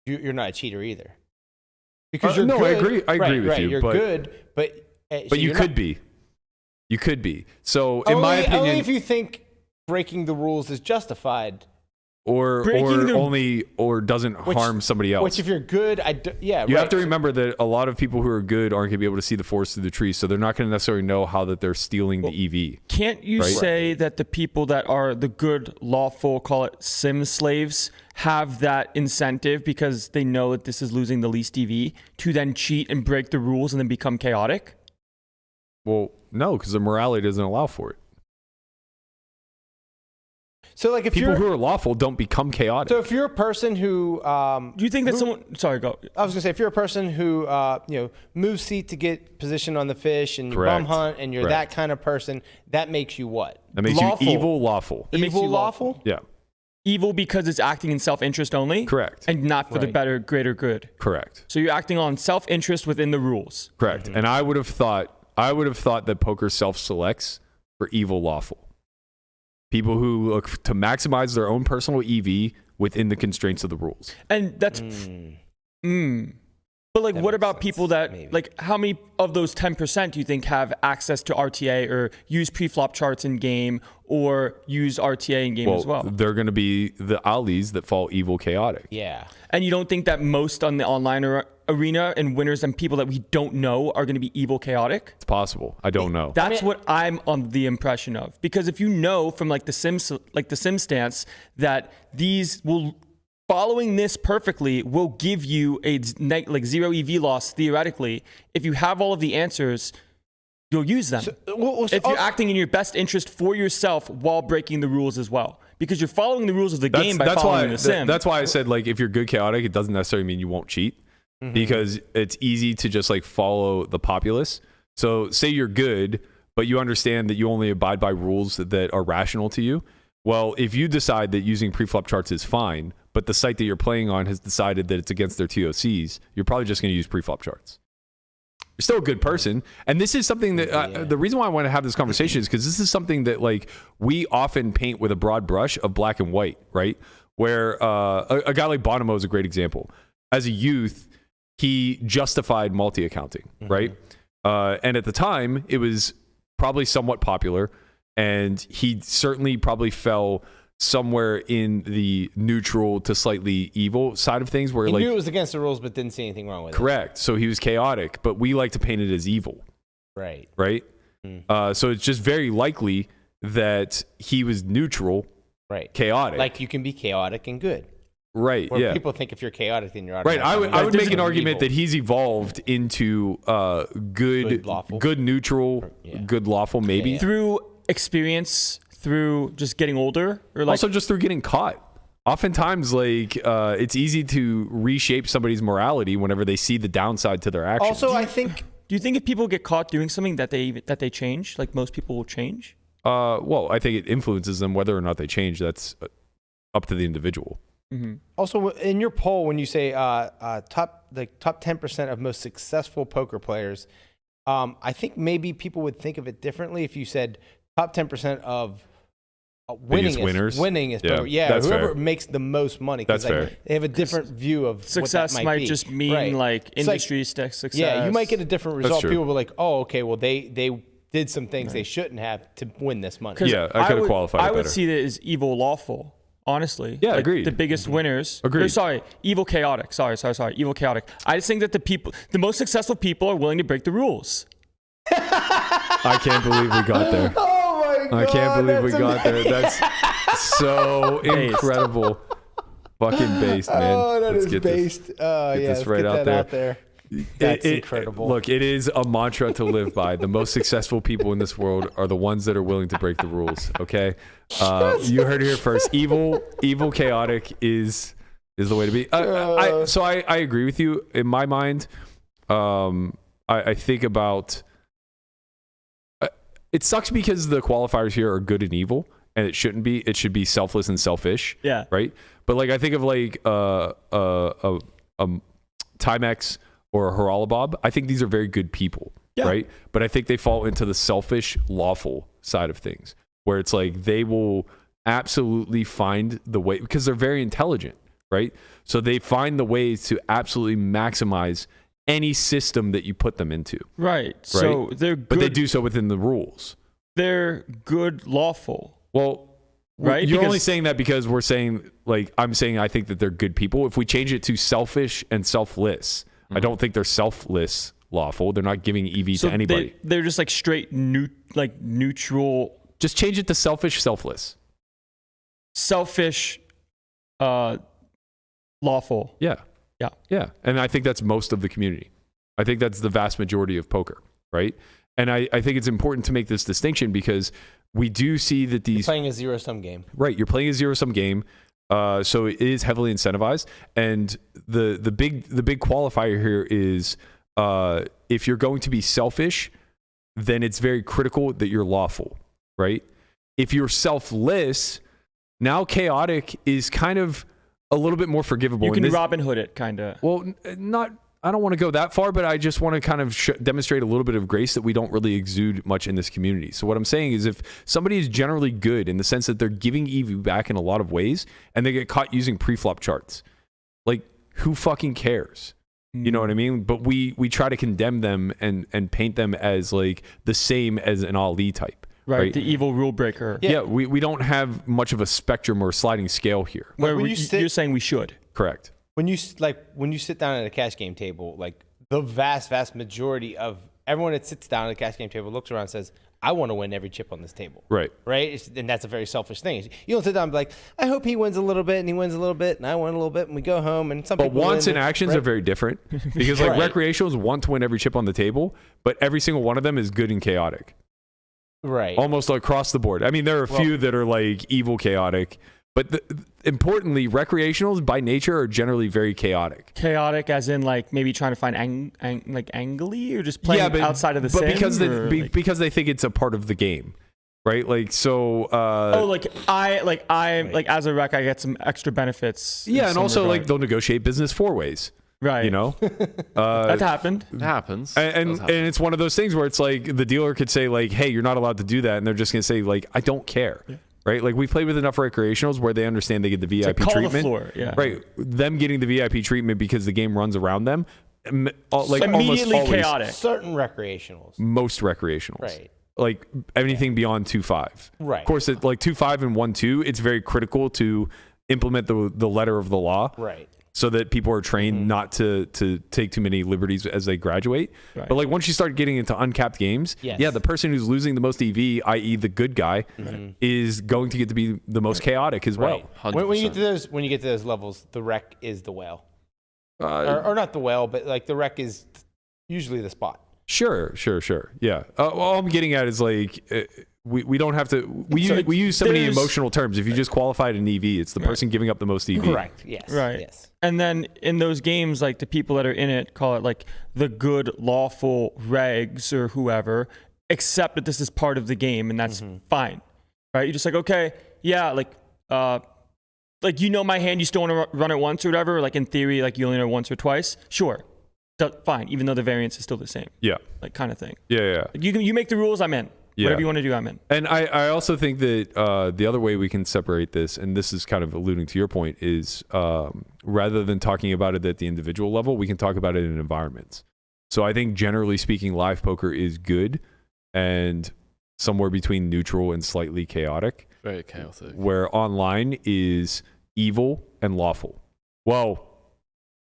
you're not a cheater either. Because you're no, good. I agree with you. You're good, but so you could be. You could be. So in my opinion, only if you think breaking the rules is justified. Or doesn't harm somebody else. Which if you're good, you have to remember that a lot of people who are good aren't going to be able to see the forest through the trees, so they're not going to necessarily know how that they're stealing the EV. Can't you say that the people that are the good, lawful, call it sim slaves, have that incentive because they know that this is losing the least EV to then cheat and break the rules and then become chaotic? Well, no, because the morality doesn't allow for it. So like if people who are lawful don't become chaotic. So if you're a person who do you think that someone sorry go I was gonna say if you're a person who moves seat to get position on the fish and you bum hunt and you're that kind of person, that makes you what? That makes you evil lawful. It makes you lawful? Yeah. Evil because it's acting in self-interest only? Correct. And not for the greater good. Correct. So you're acting on self-interest within the rules. Correct. And I would have thought that poker self-selects for evil lawful. People who look to maximize their own personal EV within the constraints of the rules. And that's... But like, what about people that, like, how many of those 10% do you think have access to RTA or use pre-flop charts in game or use RTA in game as well? They're going to be the Alis that fall evil chaotic. Yeah. And you don't think that most on the online arena and winners and people that we don't know are going to be evil chaotic? It's possible. I don't know. That's what I'm on the impression of. Because if you know from like the sim stance that these will... Following this perfectly will give you a like zero EV loss theoretically. If you have all of the answers, you'll use them. If you're acting in your best interest for yourself while breaking the rules as well, because you're following the rules of the game by following the sim. That's why I said like if you're good chaotic, it doesn't necessarily mean you won't cheat, because it's easy to just like follow the populace. So say you're good, but you understand that you only abide by rules that are rational to you. Well, if you decide that using preflop charts is fine, but the site that you're playing on has decided that it's against their TOCs, you're probably just going to use preflop charts. You're still a good person. And this is something that the reason why I want to have this conversation is because this is something that like we often paint with a broad brush of black and white, right? Where a guy like Bonomo is a great example. As a youth, he justified multi-accounting, right? And at the time, it was probably somewhat popular. And he certainly probably fell somewhere in the neutral to slightly evil side of things where he like knew it was against the rules but didn't see anything wrong with it. Correct. So he was chaotic, but we like to paint it as evil. Right. So it's just very likely that he was neutral, chaotic. Like you can be chaotic and good. Right. Where people think if you're chaotic, then you're right. I would make an argument that he's evolved into good neutral, good lawful, maybe through experience, through just getting older, or like also just through getting caught. Oftentimes, like it's easy to reshape somebody's morality whenever they see the downside to their actions. Also, I think. Do you think if people get caught doing something that they change, like most people will change? Well, I think it influences them whether or not they change. That's up to the individual. Also, in your poll, when you say top 10% of most successful poker players, I think maybe people would think of it differently if you said top 10% of winningest poker. Yeah, whoever makes the most money. That's fair. They have a different view of success. What that might be. Just mean like industry success. Yeah, you might get a different result. People will be like, oh, okay, well they did some things they shouldn't have to win this money. Yeah, I could have qualified it better. I would see that as evil lawful. Honestly, yeah, agreed. The biggest winners. Agreed. Sorry, evil chaotic. Sorry, evil chaotic. I just think that the most successful people are willing to break the rules. I can't believe we got there. Oh my God! I can't believe we got there. That's so incredible. Fucking based, man. Oh, Let's get based. This, get this right out there. That's incredible. Look, it is a mantra to live by. The most successful people in this world are the ones that are willing to break the rules. Okay, you heard it here first. Evil, chaotic is the way to be. So I agree with you. In my mind, I think about. It sucks because the qualifiers here are good and evil, and it shouldn't be. It should be selfless and selfish. Yeah. Right. But like I think of like Timex, or Haralabob, I think these are very good people, right? But I think they fall into the selfish, lawful side of things, where it's like they will absolutely find the way, because they're very intelligent, right? So they find the ways to absolutely maximize any system that you put them into. Right. So they're good. But they do so within the rules. They're good lawful. Well, right? You're only saying that because we're saying, like, I'm saying I think that they're good people. If we change it to selfish and selfless, I don't think they're selfless lawful. They're not giving EV to anybody. They're just like straight neutral. Just change it to selfish, selfless. Selfish, lawful. Yeah. And I think that's most of the community. I think that's the vast majority of poker, right? And I think it's important to make this distinction because we do see that these... You're playing a zero-sum game. Right, you're playing a zero-sum game, so it is heavily incentivized. And the big qualifier here is if you're going to be selfish, then it's very critical that you're lawful, right? If you're selfless, now chaotic is kind of a little bit more forgivable. You can Robin Hood it, kind of. Well, I don't want to go that far, but I just want to kind of demonstrate a little bit of grace that we don't really exude much in this community. So what I'm saying is if somebody is generally good in the sense that they're giving EV back in a lot of ways and they get caught using pre-flop charts, like who fucking cares? You know what I mean? But we try to condemn them and paint them as like the same as an Ali type. Right, the evil rule breaker. Yeah, we don't have much of a spectrum or sliding scale here. Where you're saying we should. Correct. When you sit down at a cash game table, like the vast majority of everyone that sits down at a cash game table looks around and says, I want to win every chip on this table. Right. And that's a very selfish thing. You don't sit down and be like, I hope he wins a little bit and he wins a little bit and I win a little bit and we go home and some But people wants win, and actions right? are very different because like recreationals want to win every chip on the table, but every single one of them is good and chaotic. Right. Almost across the board. I mean, there are a few that are like evil chaotic, but importantly, recreationals by nature are generally very chaotic. Chaotic as in like maybe trying to find angly or just playing outside of the sim? Because they think it's a part of the game. Right, like so. I as a rec, I get some extra benefits. Yeah, and also like they'll negotiate business four ways. Right. You know, that happened. It happens. And it's one of those things where it's like the dealer could say like, hey, you're not allowed to do that, and they're just gonna say like, I don't care. Yeah. Right, like we played with enough recreationals where they understand they get the VIP treatment. The floor. Yeah. Right, them getting the VIP treatment because the game runs around them. Like immediately almost chaotic. Certain recreationals. Most recreationals. Right. Like anything beyond 2-5. Right. Of course, like 2-5 and 1-2, it's very critical to implement the letter of the law. Right. So that people are trained not to take too many liberties as they graduate. Right. But like once you start getting into uncapped games, the person who's losing the most EV, i.e. the good guy, is going to get to be the most chaotic as well. When you get to those levels, the wreck is the whale. Or not the whale, but like the wreck is usually the spot. Sure. Yeah. All I'm getting at is like we don't have to. We use so many emotional terms. If you just qualified an EV, it's the person giving up the most EV. Correct. Yes. Right. Yes. And then in those games, like the people that are in it call it like the good lawful regs or whoever, accept that this is part of the game and that's fine. Right. You're just like, okay, yeah, like you know my hand, you still want to run it once or whatever. Like in theory, like you only know once or twice. Sure. Fine, even though the variance is still the same. Yeah. Like kind of thing. Yeah. Like you make the rules, I'm in. Yeah. Whatever you want to do, I'm in. And I also think that the other way we can separate this, and this is kind of alluding to your point, is rather than talking about it at the individual level, we can talk about it in environments. So I think generally speaking, live poker is good and somewhere between neutral and slightly chaotic. Very chaotic. Where online is evil and lawful. Well,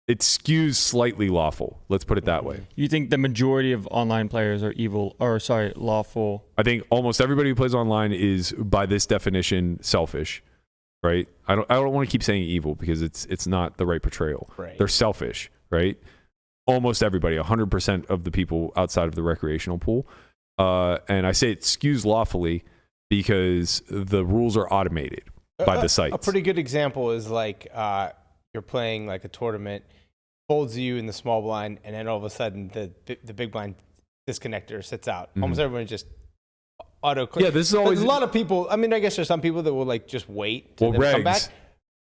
it skews slightly lawful. Let's put it that way. You think the majority of online players are lawful? I think almost everybody who plays online is, by this definition, selfish, right? I don't want to keep saying evil because it's not the right portrayal. Right. They're selfish, right? Almost everybody, 100% of the people outside of the recreational pool. And I say it skews lawfully because the rules are automated by the sites. A pretty good example is like you're playing like a tournament, folds you in the small blind, and then all of a sudden the big blind disconnector sits out. Almost everyone just auto click. Yeah, this is always a lot of people. I mean, I guess there's some people that will like just wait till they come back.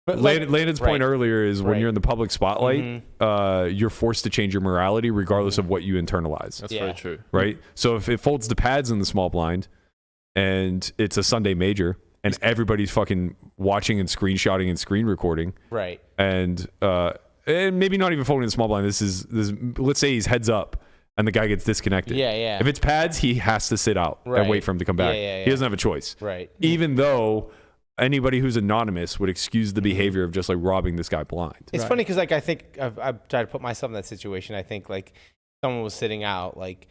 But Landon's point earlier is when Right. you're in the public spotlight, you're forced to change your morality regardless of what you internalize. That's very true. Right? So if it folds the pads in the small blind and it's a Sunday major and everybody's fucking watching and screenshotting and screen recording, Right. and maybe not even folding the small blind. This let's say he's heads up and the guy gets disconnected. Yeah, yeah. If it's pads, he has to sit out and Right. wait for him to come back. Yeah. He doesn't have a choice. Right. Even though anybody who's anonymous would excuse the behavior of just like robbing this guy blind. It's funny because like I think I've tried to put myself in that situation. I think like someone was sitting out like,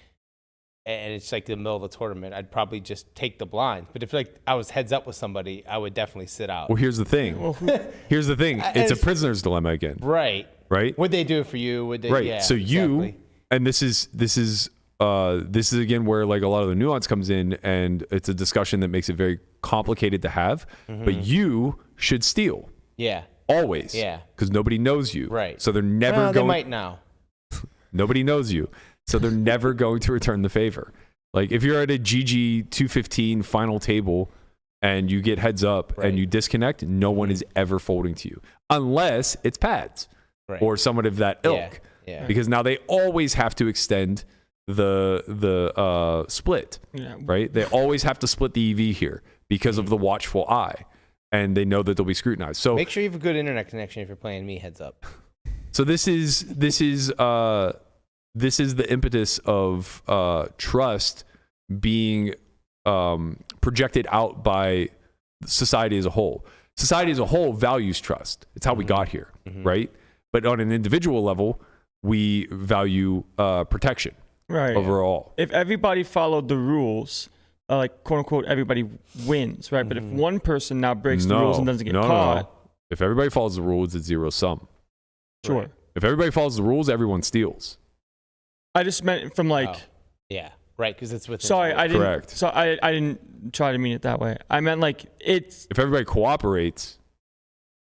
and it's like the middle of the tournament. I'd probably just take the blind. But if like I was heads up with somebody, I would definitely sit out. Well, here's the thing. It's a prisoner's dilemma again. Right. Right. Would they do it for you? Would they? Right. Yeah, So exactly. and this is again where like a lot of the nuance comes in, and it's a discussion that makes it very complicated to have. But you should steal Yeah. always. Yeah. Because nobody knows you. Right. So they're never Well, going. they might now. Nobody knows you. So they're never going to return the favor. Like if you're at a GG 215 final table and you get heads up Right. and you disconnect, no one is ever folding to you unless it's pads Right. or someone of that ilk. Yeah. Because now they always have to extend the split, right? They always have to split the EV here because of the watchful eye, and they know that they'll be scrutinized. So Make sure you have a good internet connection if you're playing me heads up. so this is the impetus of trust being projected out by society as a whole. Society as a whole values trust. It's how we got here, right? But on an individual level, we value protection overall. If everybody followed the rules, like quote unquote, everybody wins, right? But if one person now breaks the rules and doesn't get caught, no. If everybody follows the rules, it's zero sum. sure. Right. If everybody follows the rules, everyone steals. I just meant from like. Oh. Yeah. Right. Because it's within. Sorry, I didn't. Correct. So I didn't try to mean it that way. I meant like it's. If everybody cooperates,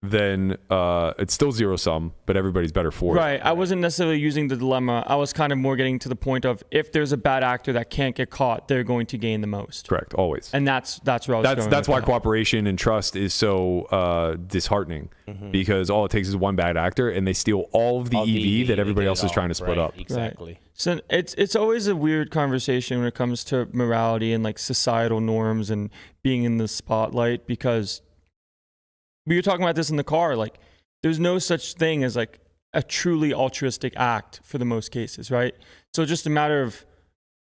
then it's still zero sum, but everybody's better for it. Right. I wasn't necessarily using the dilemma. I was kind of more getting to the point of if there's a bad actor that can't get caught, they're going to gain the most. Correct. Always. And that's where I was going. That's with why that. cooperation and trust is so disheartening, because all it takes is one bad actor and they steal all of the EV that everybody else is trying to split up. Exactly. Right. So it's always a weird conversation when it comes to morality and like societal norms and being in the spotlight, because we were talking about this in the car. Like, there's no such thing as like a truly altruistic act for the most cases, right? So it's just a matter of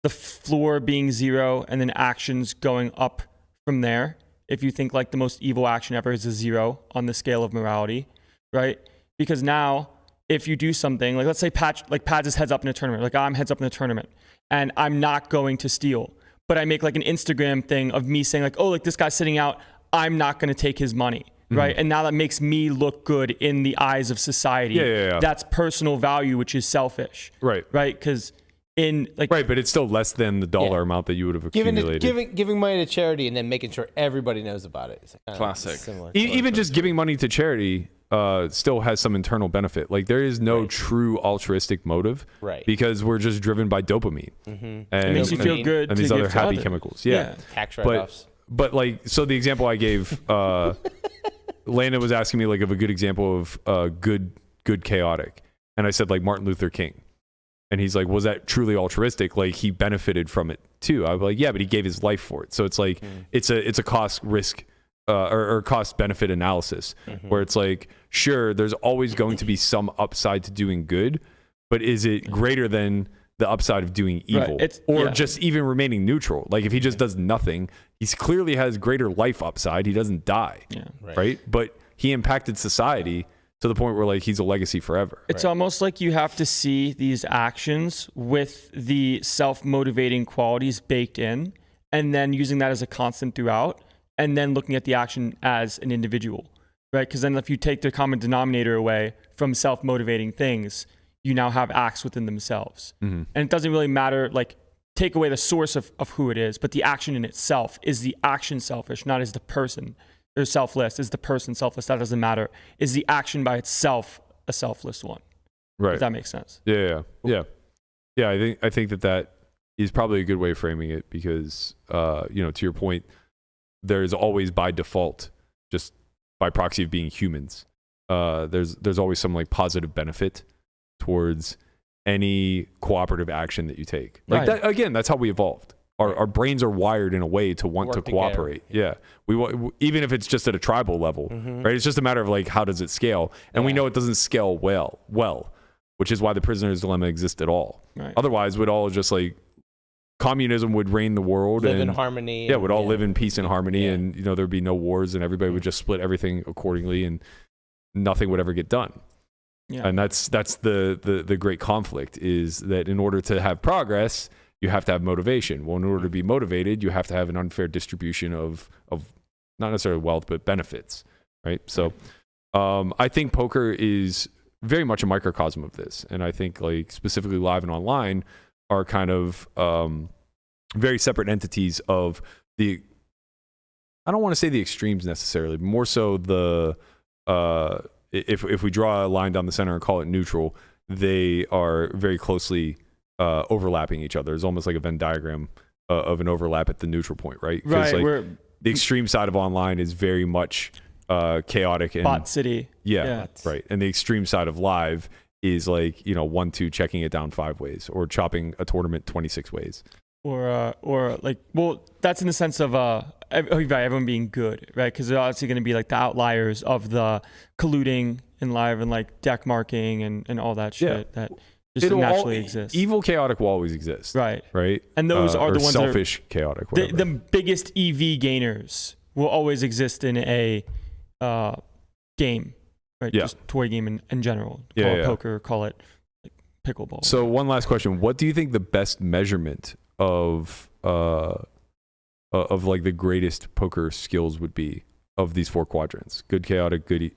the floor being zero and then actions going up from there. If you think like the most evil action ever is a 0 on the scale of morality, right? Because now if you do something, like let's say Pads is heads up in a tournament, like I'm heads up in the tournament and I'm not going to steal, but I make like an Instagram thing of me saying like, oh, like this guy's sitting out, I'm not going to take his money. Right. And now that makes me look good in the eyes of society. Yeah. That's personal value, which is selfish. Right. Right. Because but it's still less than the dollar amount that you would have accumulated. Giving money to charity and then making sure everybody knows about it. It's like, Classic. Similar. Even just giving money to charity still has some internal benefit. Like there is no true altruistic motive, Right. Because we're just driven by dopamine. And it makes you feel good and to these give other to happy others. chemicals. Yeah. Tax write-offs. But like, so the example I gave, Landon was asking me like of a good example of good chaotic, and I said like Martin Luther King, and he's like, was that truly altruistic? Like he benefited from it too. I was like, yeah, but he gave his life for it. So it's like it's a cost risk or cost benefit analysis where it's like, sure, there's always going to be some upside to doing good, but is it greater than the upside of doing evil, or just even remaining neutral? Like if he just does nothing, he clearly has greater life upside. He doesn't die, right? But he impacted society to the point where like he's a legacy forever. It's almost like you have to see these actions with the self-motivating qualities baked in, and then using that as a constant throughout, and then looking at the action as an individual, right? Because then if you take the common denominator away from self-motivating things, you now have acts within themselves. And it doesn't really matter, like take away the source of who it is, but the action in itself. Is the action selfish? Not is the person or selfless. Is the person selfless? That doesn't matter. Is the action by itself a selfless one? Right. If that makes sense. Yeah. I think that is probably a good way of framing it, because to your point, there is always by default, just by proxy of being humans, there's always some like positive benefit towards any cooperative action that you take. Like that again, that's how we evolved. Our brains are wired in a way to want to cooperate. Yeah, even if it's just at a tribal level, right? It's just a matter of like how does it scale, and we know it doesn't scale well, which is why the prisoner's dilemma exists at all. Right. Otherwise, we'd all just like communism would reign the world, live in harmony. Yeah, would all live in peace and harmony, and there'd be no wars, and everybody would just split everything accordingly, and nothing would ever get done. Yeah. And that's the great conflict, is that in order to have progress, you have to have motivation. Well, in order to be motivated, you have to have an unfair distribution of not necessarily wealth, but benefits, right? So I think poker is very much a microcosm of this. And I think like specifically live and online are kind of very separate entities of the, I don't want to say the extremes necessarily, but more so the, if we draw a line down the center and call it neutral, they are very closely overlapping each other. It's almost like a Venn diagram of an overlap at the neutral point, right? Right. Like the extreme side of online is very much chaotic and bot city. Yeah, right. And the extreme side of live is like 1-2 checking it down 5 ways, or chopping a tournament 26 ways. Or like, well, that's in the sense of everyone being good, right? Because they're obviously going to be like the outliers of the colluding in live and like deck marking and all that shit that just naturally exists. Evil chaotic will always exist, right? And those are the ones selfish, chaotic. The biggest EV gainers will always exist in a game, right? Yeah. Just toy game in general. Call it poker, call it like pickleball. So one last question: what do you think the best measurement of like the greatest poker skills would be of these 4 quadrants? Good chaotic, good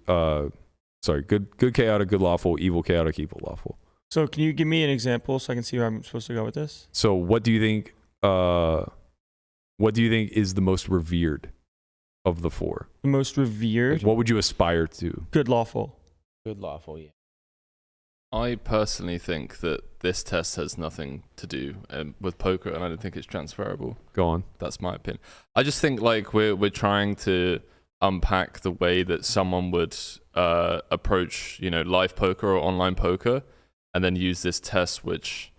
chaotic, good lawful, evil chaotic, evil lawful. So can you give me an example so I can see where I'm supposed to go with this? So what do you think is the most revered of the 4? The most revered? Like, what would you aspire to? Good lawful. Good lawful, yeah. I personally think that this test has nothing to do with poker, and I don't think it's transferable. Go on. That's my opinion. I just think like we're trying to unpack the way that someone would approach live poker or online poker, and then use this test, which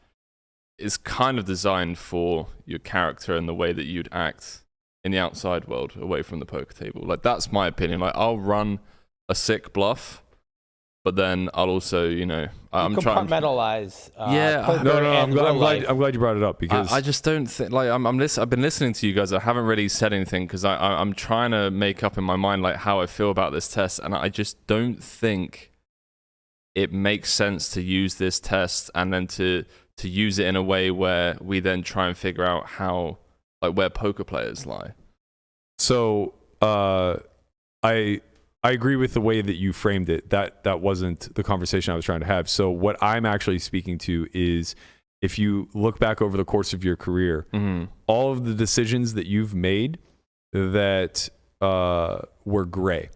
is kind of designed for your character and the way that you'd act in the outside world away from the poker table. Like, that's my opinion. Like, I'll run a sick bluff, but then I'll also, I'm trying to compartmentalize. I'm glad you brought it up, because I just don't think like I've been listening to you guys. I haven't really said anything because I'm trying to make up in my mind like how I feel about this test, and I just don't think it makes sense to use this test and then to use it in a way where we then try and figure out how, like, where poker players lie. So I agree with the way that you framed it. That wasn't the conversation I was trying to have. So what I'm actually speaking to is, if you look back over the course of your career, all of the decisions that you've made that were gray.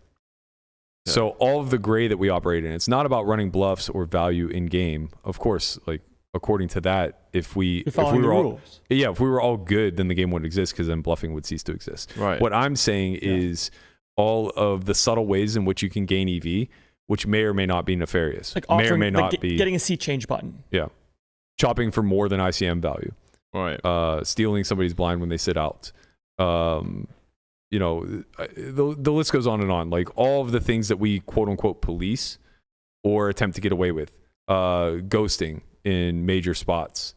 Yeah. So all of the gray that we operate in, it's not about running bluffs or value in game. Of course, like according to that, if we were all good, then the game wouldn't exist, because then bluffing would cease to exist. Right. What I'm saying is all of the subtle ways in which you can gain EV, which may or may not be nefarious, like may or may not be getting a seat change button. Yeah, chopping for more than ICM value. Right. Stealing somebody's blind when they sit out. The list goes on and on. Like, all of the things that we quote unquote police or attempt to get away with, ghosting in major spots,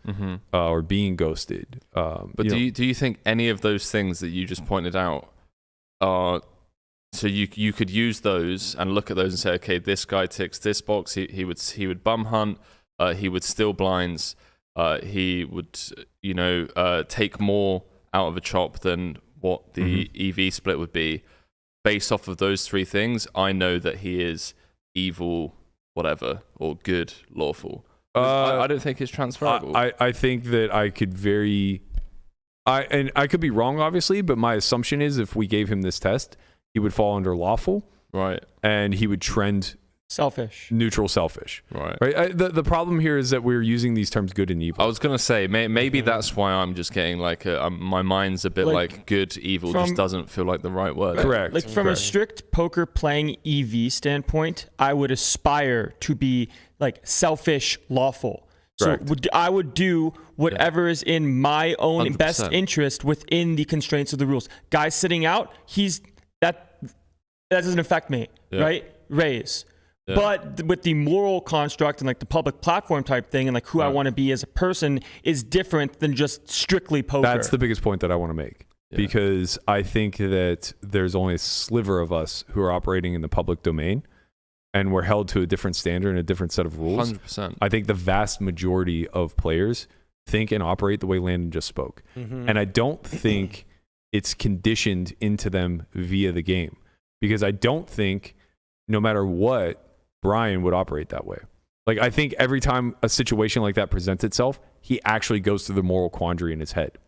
or being ghosted. But do you think any of those things that you just pointed out are, so you could use those and look at those and say, okay, this guy ticks this box. He would bum hunt. He would steal blinds. He would take more out of a chop than what the EV split would be. Based off of those 3 things, I know that he is evil, whatever, or good, lawful. I don't think it's transferable. I think that I could I could be wrong, obviously, but my assumption is if we gave him this test, he would fall under lawful, right? And he would trend Selfish. neutral, selfish. Right. The problem here is that we're using these terms good and evil. I was gonna say maybe that's why I'm just getting like my mind's a bit like good, evil just doesn't feel like the right word. Correct. Like from a strict poker playing EV standpoint, I would aspire to be like selfish, lawful. So I would do whatever is in my own 100%. best interest within the constraints of the rules. Guy sitting out, that doesn't affect me, right? Raise. Yeah. But with the moral construct and like the public platform type thing and like who I want to be as a person is different than just strictly poker. That's the biggest point that I want to make because I think that there's only a sliver of us who are operating in the public domain and we're held to a different standard and a different set of rules. 100%. I think the vast majority of players think and operate the way Landon just spoke. Mm-hmm. And I don't think it's conditioned into them via the game because I don't think no matter what, Brian would operate that way. Like, I think every time a situation like that presents itself, he actually goes through the moral quandary in his head.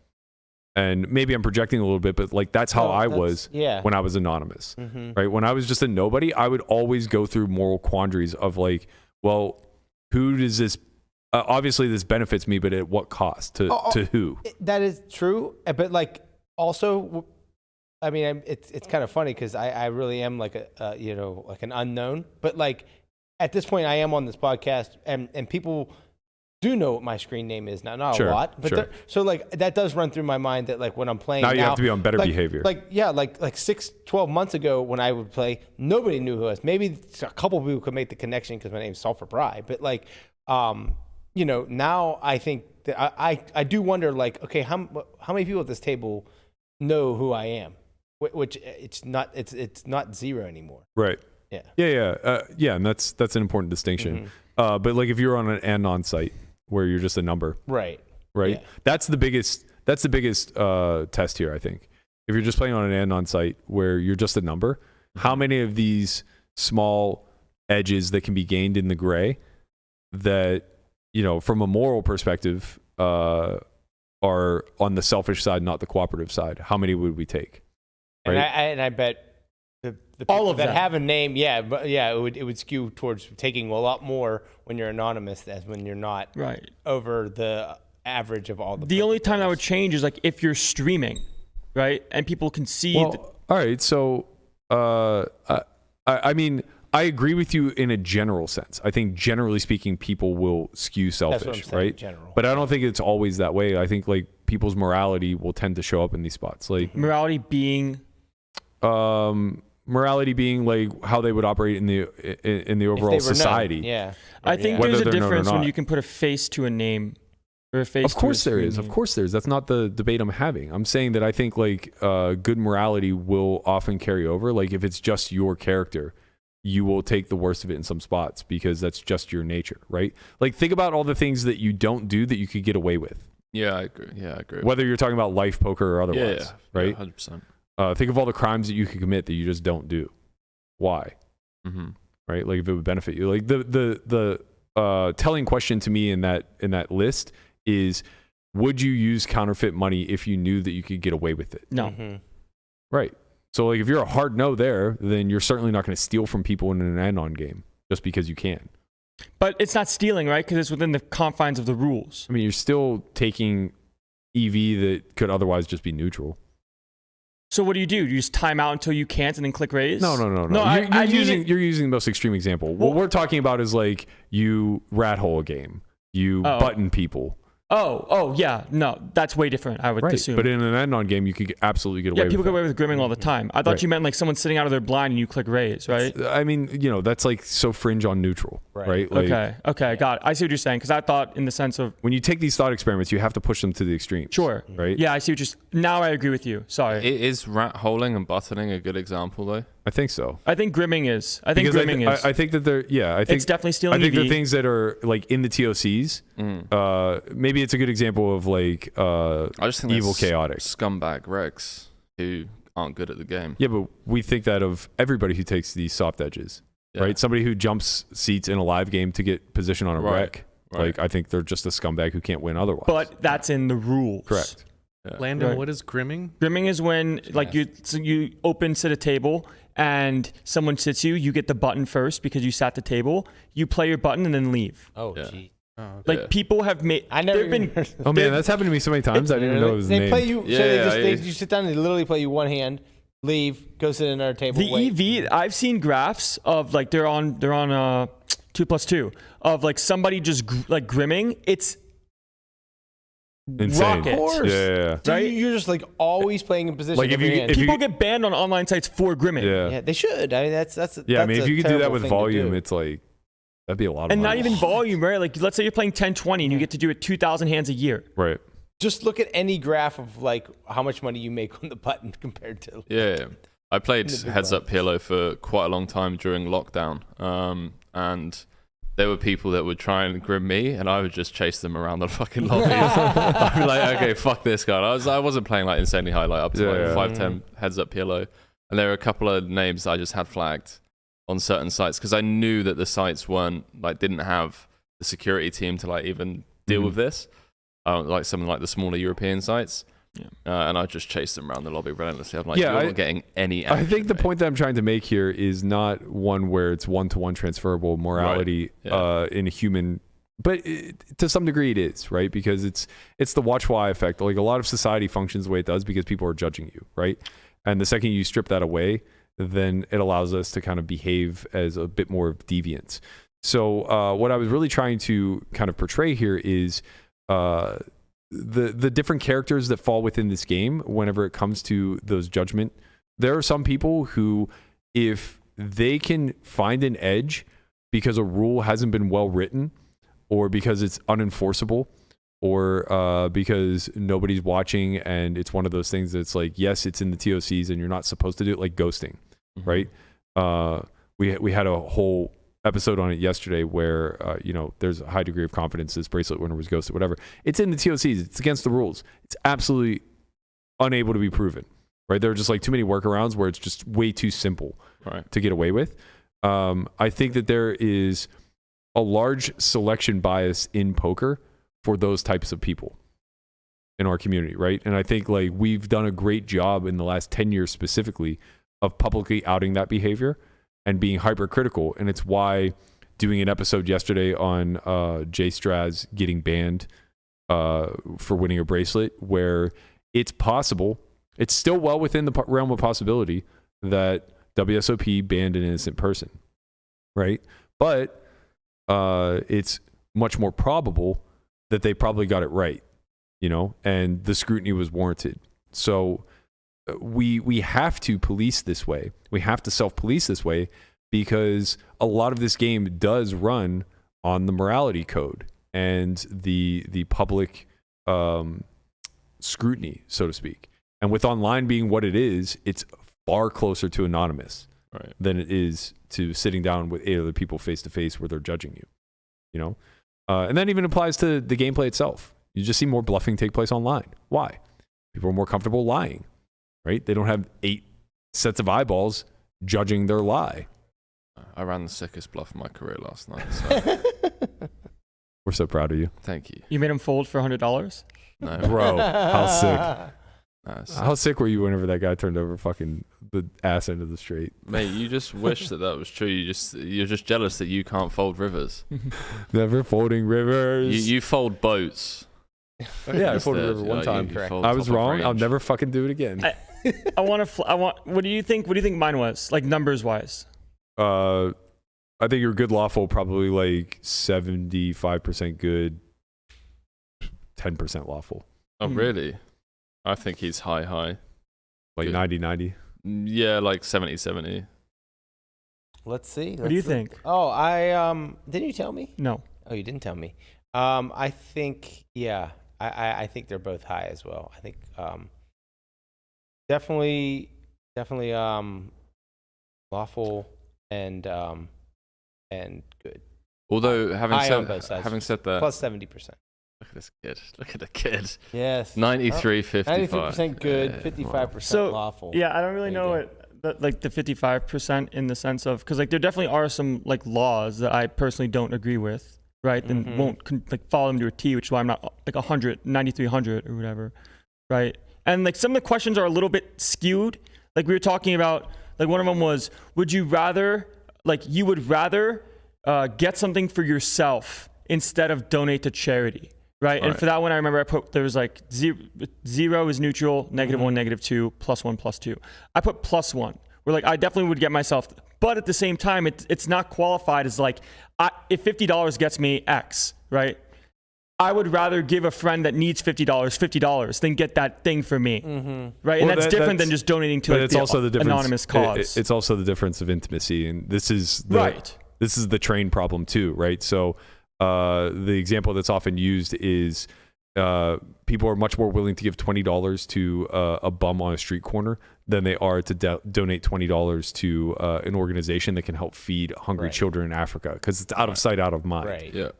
And maybe I'm projecting a little bit, but like that's how I was when I was anonymous, right? When I was just a nobody, I would always go through moral quandaries of like, well, who does this, obviously this benefits me, but at what cost to who? That is true. But like also, I mean, it's kind of funny because I really am like like an unknown, but like, at this point, I am on this podcast, and people do know what my screen name is now. Not a lot, but so like that does run through my mind that like when I'm playing now you have to be on better behavior. Like 12 months ago when I would play, nobody knew who I was. Maybe a couple people could make the connection because my name's Sulfur Bry, but like now I think that I do wonder like, okay, how many people at this table know who I am? Which it's not zero anymore. Right. Yeah, and that's an important distinction. But like if you're on an anon site where you're just a number, right, yeah. that's the biggest test here. I think if you're just playing on an anon site where you're just a number, how many of these small edges that can be gained in the gray that from a moral perspective are on the selfish side, not the cooperative side? How many would we take? Right? And I bet. The people that have a name, it would skew towards taking a lot more when you're anonymous as when you're not over the average of all the. The only time that would change is like if you're streaming, right, and people can see. Well, all right, so I mean, I agree with you in a general sense. I think generally speaking, people will skew selfish, that's what I'm saying, right? in general. But I don't think it's always that way. I think like people's morality will tend to show up in these spots, like morality being. Morality being like how they would operate in the overall society. Yeah, I think there's a difference when you can put a face to a name or a face. Of course there is. Of course there is. That's not the debate I'm having. I'm saying that I think like good morality will often carry over. Like if it's just your character, you will take the worst of it in some spots because that's just your nature, right? Like think about all the things that you don't do that you could get away with. Yeah, I agree. Whether you're talking about life poker or otherwise, right? 100%. Think of all the crimes that you could commit that you just don't do. Why? Right? Like if it would benefit you. Like the telling question to me in that list is, would you use counterfeit money if you knew that you could get away with it? No. Right. So like if you're a hard no there, then you're certainly not going to steal from people in an anon game just because you can. But it's not stealing, right? Because it's within the confines of the rules. I mean, you're still taking EV that could otherwise just be neutral. So what do? You just time out until you can't and then click raise? No. You're using the most extreme example. What we're talking about is like you rat hole a game. You button people. Oh, yeah. No, that's way different, I would assume. But in an anon game, you could absolutely get away with it. Yeah, people get away with grimming all the time. I thought you meant like someone sitting out of their blind and you click raise, right? I mean, that's like so fringe on neutral, right? Like, okay, got it. I see what you're saying, because I thought in the sense of... When you take these thought experiments, you have to push them to the extreme. Sure. Right? Yeah, I see what you're... Now I agree with you. Sorry. Is rat holing and buttoning a good example, though? I think so. I think grimming is. I think It's definitely stealing I think EV. the things that are like in the TOCs, maybe it's a good example of like I just think evil chaotic scumbag regs who aren't good at the game. Yeah, but we think that of everybody who takes these soft edges, right? Somebody who jumps seats in a live game to get position on a rec. Like I think they're just a scumbag who can't win otherwise. But that's in the rules. Correct. Yeah. Landon, what is grimming? Grimming is when like you open sit a table and someone sits you, you get the button first because you sat the table. You play your button and then leave. Oh, Yeah. gee. Like people have made. I never there've been. Oh man, that's happened to me so many times. I didn't even know it was They named. play you. Yeah, so yeah, you sit down and they literally play you one hand, leave, go sit at another table. The wait. EV, I've seen graphs of like they're on 2+2 of like somebody just like grimming. It's Insane. rocket. Of course. Yeah. Dude, Right? you're just like always playing in position. Like, if every you- hand. if you- People get banned on online sites for grimming. Yeah. Yeah, they should. I mean, that's Yeah, I mean, if you could do that with volume, volume, it's like that'd be a lot of And not money. even volume, right? Like let's say you're playing 10-20 and you get to do it 2,000 hands a year. Right. just look at any graph of like how much money you make on the button compared to. Yeah. I played In the big Heads Up ones. Halo for quite a long time during lockdown. And there were people that would try and grim me, and I would just chase them around the fucking lobby. I'd be like, okay, fuck this guy. I wasn't playing like insanely high, like up to Yeah, like yeah. 5-10 Heads Up Halo. And there were a couple of names I just had flagged on certain sites because I knew that the sites didn't have the security team to like even deal with this. Like something like the smaller European sites. And I just chased them around the lobby relentlessly. I'm like, you're not getting any action. I think the mate. point that I'm trying to make here is not one where it's one-to-one transferable morality in a human, but to some degree it is, right? Because it's the watch why effect. Like a lot of society functions the way it does because people are judging you, right? And the second you strip that away, then it allows us to kind of behave as a bit more of deviance. So what I was really trying to kind of portray here is the different characters that fall within this game whenever it comes to those judgment. There are some people who, if they can find an edge because a rule hasn't been well written or because it's unenforceable or because nobody's watching and it's one of those things that's like, yes, it's in the TOCs and you're not supposed to do it, like ghosting, right? We had a whole episode on it yesterday where there's a high degree of confidence this bracelet winner was ghosted, whatever. It's in the TOCs. It's against the rules. It's absolutely unable to be proven, right? There are just like too many workarounds where it's just way too simple to get away with. I think that there is a large selection bias in poker for those types of people in our community, right? And I think like we've done a great job in the last 10 years specifically of publicly outing that behavior and being hypercritical. And it's why doing an episode yesterday on Jay Straz getting banned for winning a bracelet, where it's possible, it's still well within the realm of possibility that WSOP banned an innocent person, right? But it's much more probable that they probably got it right, and the scrutiny was warranted. So we have to police this way. We have to self-police this way because a lot of this game does run on the morality code and the public scrutiny, so to speak. And with online being what it is, it's far closer to anonymous than it is to sitting down with 8 other people face to face where they're judging you. And that even applies to the gameplay itself. You just see more bluffing take place online. Why? People are more comfortable lying. Right? They don't have 8 sets of eyeballs judging their lie. I ran the sickest bluff of my career last night. So We're so proud of you. thank you. You made him fold for $100? No, Bro, how sick. Nice. How sick were you whenever that guy turned over fucking the ass end of the straight? Mate, you just wish that was true. You're just jealous that you can't fold rivers. Never folding rivers. You fold boats. Yeah, I folded a river one time. I was wrong. I'll never fucking do it again. What do you think mine was? Like numbers wise? I think you're good lawful, probably like 75% good, 10% lawful. Oh, really? I think he's high. Like Good. 90-90. Yeah, like 70-70. Let's see. What do you think? Oh, I didn't you tell me? No. Oh, you didn't tell me. I think I think they're both high as well. I think definitely lawful and good. Although High on both sides. having said that, Plus 70%. look at this kid. Look at the kid. Yes. 93-55. 93% good, Yeah, 55% So, lawful. Yeah, I don't really There you know like the 55% in the sense of, because like there definitely are some like laws that I personally don't agree with, right? And won't follow them to a T, which is why I'm not like 100, 9300 or whatever, right? And like some of the questions are a little bit skewed. Like we were talking about Like one of them was, would you rather get something for yourself instead of donate to charity, right? And for that one, I remember there was like 0 is neutral, -1, -2, +1, +2. I put +1. Where like I definitely would get myself, but at the same time, it's not qualified as like if $50 gets me X, right? I would rather give a friend that needs $50 than get that thing for me, right? And that's different than just donating to like, the anonymous cause. It's also the difference of intimacy, and this is the train problem too, right? So the example that's often used is people are much more willing to give $20 to a bum on a street corner than they are to donate $20 to an organization that can help feed hungry children in Africa, because it's out of sight, out of mind.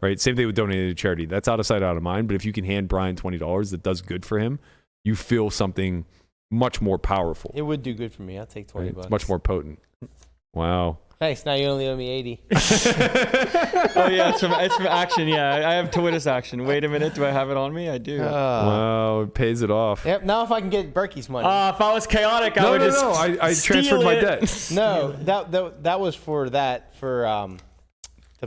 Right. Same thing with donating to charity. That's out of sight, out of mind. But if you can hand Brian $20 that does good for him, you feel something much more powerful. It would do good for me. I'll take $20. It's much more potent. Wow. Thanks. Now you only owe me 80. Oh yeah, it's from Action. Yeah, I have to witness Action. Wait a minute, do I have it on me? I do. Wow, it pays it off. Yep. Now if I can get Berkey's money. If I was chaotic, I would just I transferred my debt. No, that was for the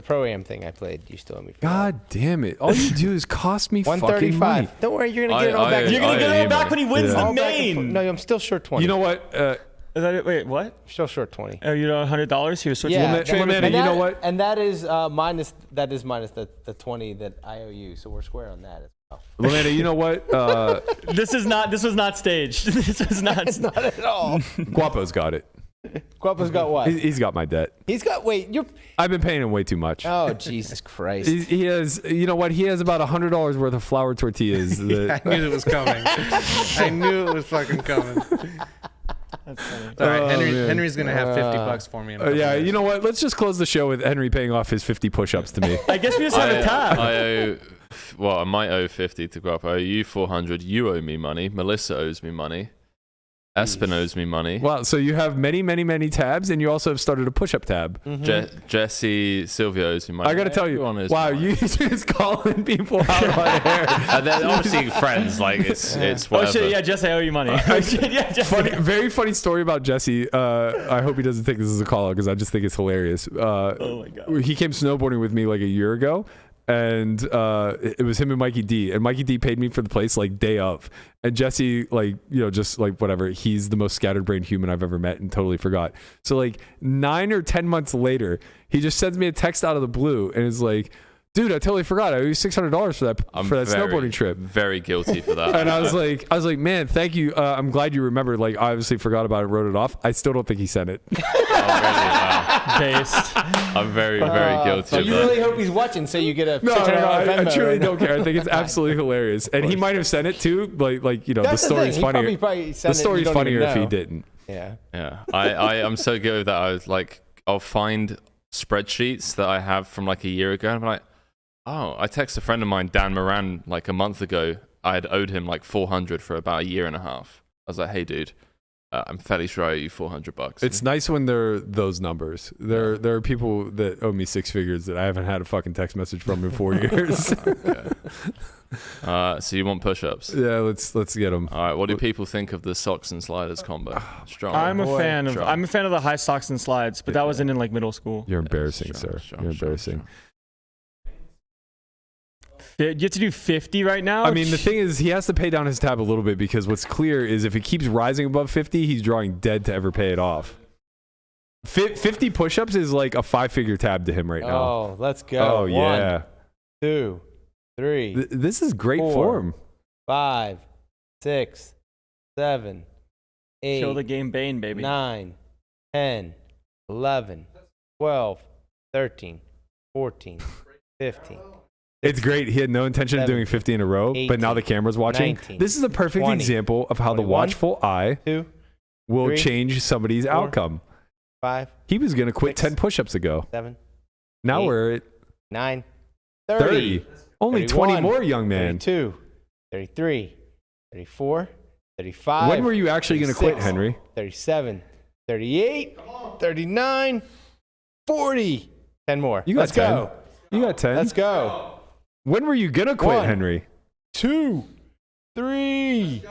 pro-am thing I played. You still owe me. God damn it! All you do is cost me fucking money. Don't worry, you're gonna get it all back. You're gonna get it all back when he wins the main. No, I'm still short 20. You know what? Is that it? Wait, what? Still short 20. Oh, you know $100? He was switching. Yeah, Lamana, you know what? And that is minus the 20 that I owe you. So we're square on that as well. Lamana, you know what? This was not staged. This was not. It's not at all. Guapo's got it. Guapo's got what? He's got my debt. He's got. Wait, I've been paying him way too much. Oh Jesus Christ! He has. You know what? He has about $100 worth of flour tortillas. I knew it was coming. I knew it was fucking coming. That's funny. All right, Henry's gonna have $50 for me. Yeah, you know what? Let's just close the show with Henry paying off his 50 push-ups to me. I guess we just have a tab. I might owe 50 to Guapo. I owe you 400. You owe me money. Melissa owes me money. Espen owes me money. Wow, so you have many, many, many tabs, and you also have started a push-up tab. Jesse Silvio owes me money. I got to tell you, wow, you just calling people out on air. And they're obviously friends, like it's whatever. Oh shit, yeah, Jesse, I owe you money. Very funny story about Jesse. I hope he doesn't think this is a call out because I just think it's hilarious. Oh my God. He came snowboarding with me like a year ago. And it was him and Mikey D, and Mikey D paid me for the place like day of, and Jesse, like, you know, just like whatever, he's the most scatterbrained human I've ever met and totally forgot. So like 9 or 10 months later, he just sends me a text out of the blue and is like, dude, I totally forgot. I owe you $600 for that snowboarding trip. Very guilty for that. And I was like, man, thank you. I'm glad you remembered. Like, I obviously forgot about it, wrote it off. I still don't think he sent it. Based. I'm very, very guilty of you that. really hope he's watching, so you get a No, Venmo I truly right don't care. I think it's absolutely hilarious, and he might have sent it too. Like you know, the story's funnier. The story's funnier if he didn't. Yeah. I'm so good with that. I was like, I'll find spreadsheets that I have from like a year ago, and I'm like, oh, I texted a friend of mine, Dan Moran, like a month ago. I had owed him like 400 for about a year and a half. I was like, hey, dude. I'm fairly sure I owe you $400. It's nice when they're those numbers. There are people that owe me 6 figures that I haven't had a fucking text message from in 4 years. So you want push-ups? Yeah, let's get them. All right. What do people think of the socks and sliders combo? Strong. I'm a fan of the high socks and slides, but that wasn't in like middle school. You're embarrassing, sir. You're embarrassing. You have to do 50 right now? I mean, the thing is, he has to pay down his tab a little bit because what's clear is if it keeps rising above 50, he's drawing dead to ever pay it off. 50 push-ups is like a 5-figure tab to him right now. Oh, let's go. Oh, yeah. 1, 2, 3. This is great 4, form. 5, 6, 7, 8. Kill the game Bane, baby. 9, 10, 11, 12, 13, 14, 15. It's great. He had no intention of doing 50 in a row, 18, but now the camera's watching. 19, this is a perfect 20, example of how 21, the watchful eye 2, will 3, change somebody's 4, outcome. 5. He was going to quit 6, 10 push-ups ago. 7. Now 8, we're at 9, 30. Only 31, 20 more, young man. 32, 33, 34, 35. When were you actually going to quit, Henry? 37, 38, 39, 40. 10 more. You got Let's 10. go. You got 10. Let's go. When were you going to quit, 1, Henry? 2, 3,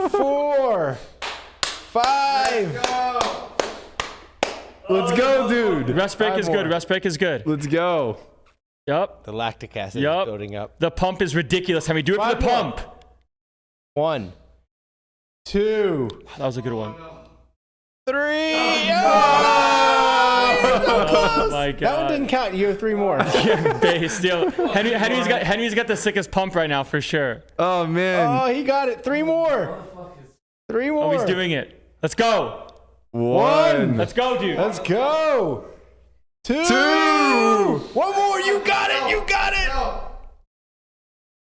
4, 5. Let's go, dude. Rest break 5 is more. good. Rest break is good. Let's go. Yep. The lactic acid is Yep. building up. The pump is ridiculous. Henry, do it for 5 the more. pump. 1, 2, That was a good one. 3. Oh my god. That one didn't count. You have 3 more. Base still. Henry's got the sickest pump right now for sure. Oh man. Oh, he got it. 3 more. 3 more. Oh, he's doing it. Let's go. 1. Let's go, dude. Let's go. 2. 2. 1 more. You got it. You got it.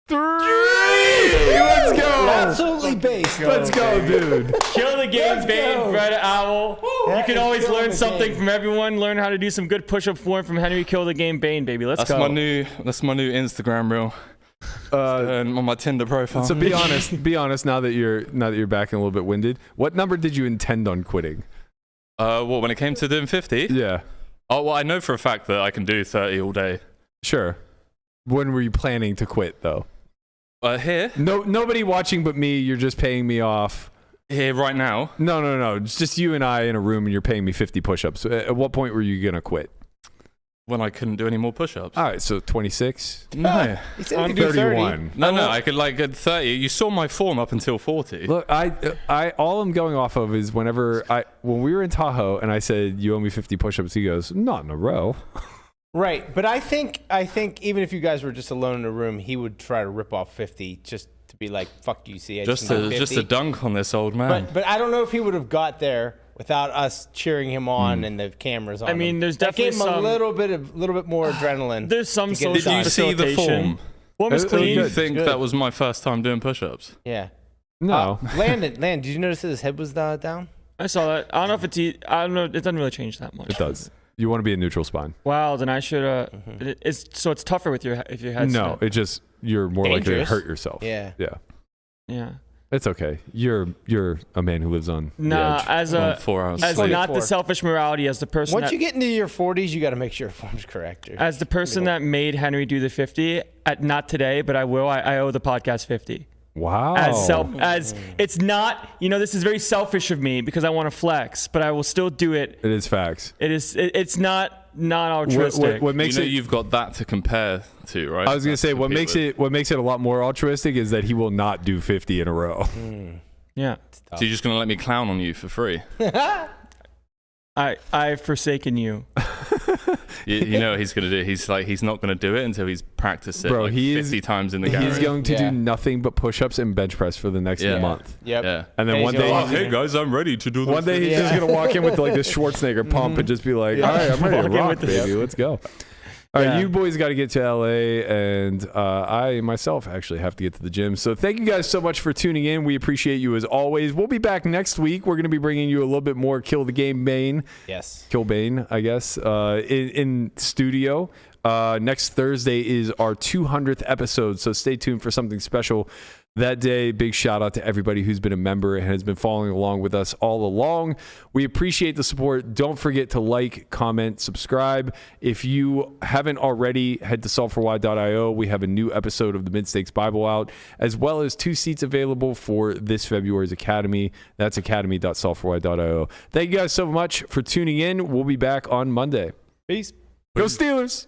3. Let's go. Absolutely based. Let's go, dude. Kill the game, Let's Bane. go. Red Owl. You That can is always killing learn the something game. from everyone. Learn how to do some good push-up form from Henry. Kill the game, Bane, baby. Let's That's go. my new Instagram reel. And on my Tinder profile. So be honest. Now that you're back and a little bit winded, what number did you intend on quitting? Well, when it came to doing 50? Yeah, Oh, well, I know for a fact that I can do 30 all day. sure. When were you planning to quit, though? Here Nobody watching but me. You're just paying me off. right now. No. It's just you and I in a room, and you're paying me 50 push-ups. At what point were you gonna quit? When I couldn't do any more push-ups. All right, so 26. No. He said he could do 30. 31. No, I could like at 30. You saw my form up until 40. Look, I all I'm going off of is when we were in Tahoe and I said you owe me 50 push-ups. He goes, not in a row. Right, but I think even if you guys were just alone in a room, he would try to rip off 50 just to be like, "Fuck you, see." Just to dunk on this old man. But I don't know if he would have got there without us cheering him on and the cameras on. I mean, him. there's that definitely gave him some- a little bit more adrenaline. There's some to get it social done. Did you see the facilitation. form? Form is It was Do clean. you good. think Good. that was my first time doing push-ups? Yeah. No. Landon, did you notice that his head was down? I saw that. I don't know if I don't know. It doesn't really change that much. It does. You want to be a neutral spine. Wow, then I should. So it's tougher with if your head's No, it just you're more likely to Dangerous. hurt yourself. Yeah. Yeah. It's okay. You're a man who lives on the Nah, edge. as On a 4 hours as sleep. not the 24. selfish morality, as the person Once that, you get into your 40s, you got to make sure your form's correct. as the person that made Henry do the 50. Not today, but I will. I owe the podcast 50. Wow. As it's not. This is very selfish of me because I want to flex, but I will still do it. It is facts. It's not altruistic. What makes it? You've got that to compare to, right? I was gonna That's say to what compete makes it a lot more altruistic is that he will not do 50 in a row. Yeah. with. So you're just gonna let me clown on you for free? I've forsaken you. You know what he's gonna do? He's not gonna do it until he's practiced it Bro, like he 50 is- times in the He's garage. going to Yeah. do nothing but push-ups and bench press for the next Yeah. month. Yep. Yeah. And then And one he's day, gonna Oh, hey guys, I'm ready to do this. one day he's just gonna walk in with like this Schwarzenegger pump and just be like, "All right, I'm ready to Walk in rock, with the- baby. Let's go." All right, Yeah. you boys got to get to LA, and I myself actually have to get to the gym. So thank you guys so much for tuning in. We appreciate you as always. We'll be back next week. We're going to be bringing you a little bit more Kill the Game Bane. Yes. Kill Bane, I guess, in studio. Next Thursday is our 200th episode, so stay tuned for something special that day. Big shout out to everybody who's been a member and has been following along with us all along. We appreciate the support. Don't forget to like, comment, subscribe. If you haven't already, head to solveforwhy.io. We have a new episode of the Mid-Stakes Bible out, as well as 2 seats available for this February's Academy. That's academy.solveforwhy.io. Thank you guys so much for tuning in. We'll be back on Monday. Peace. Go Steelers!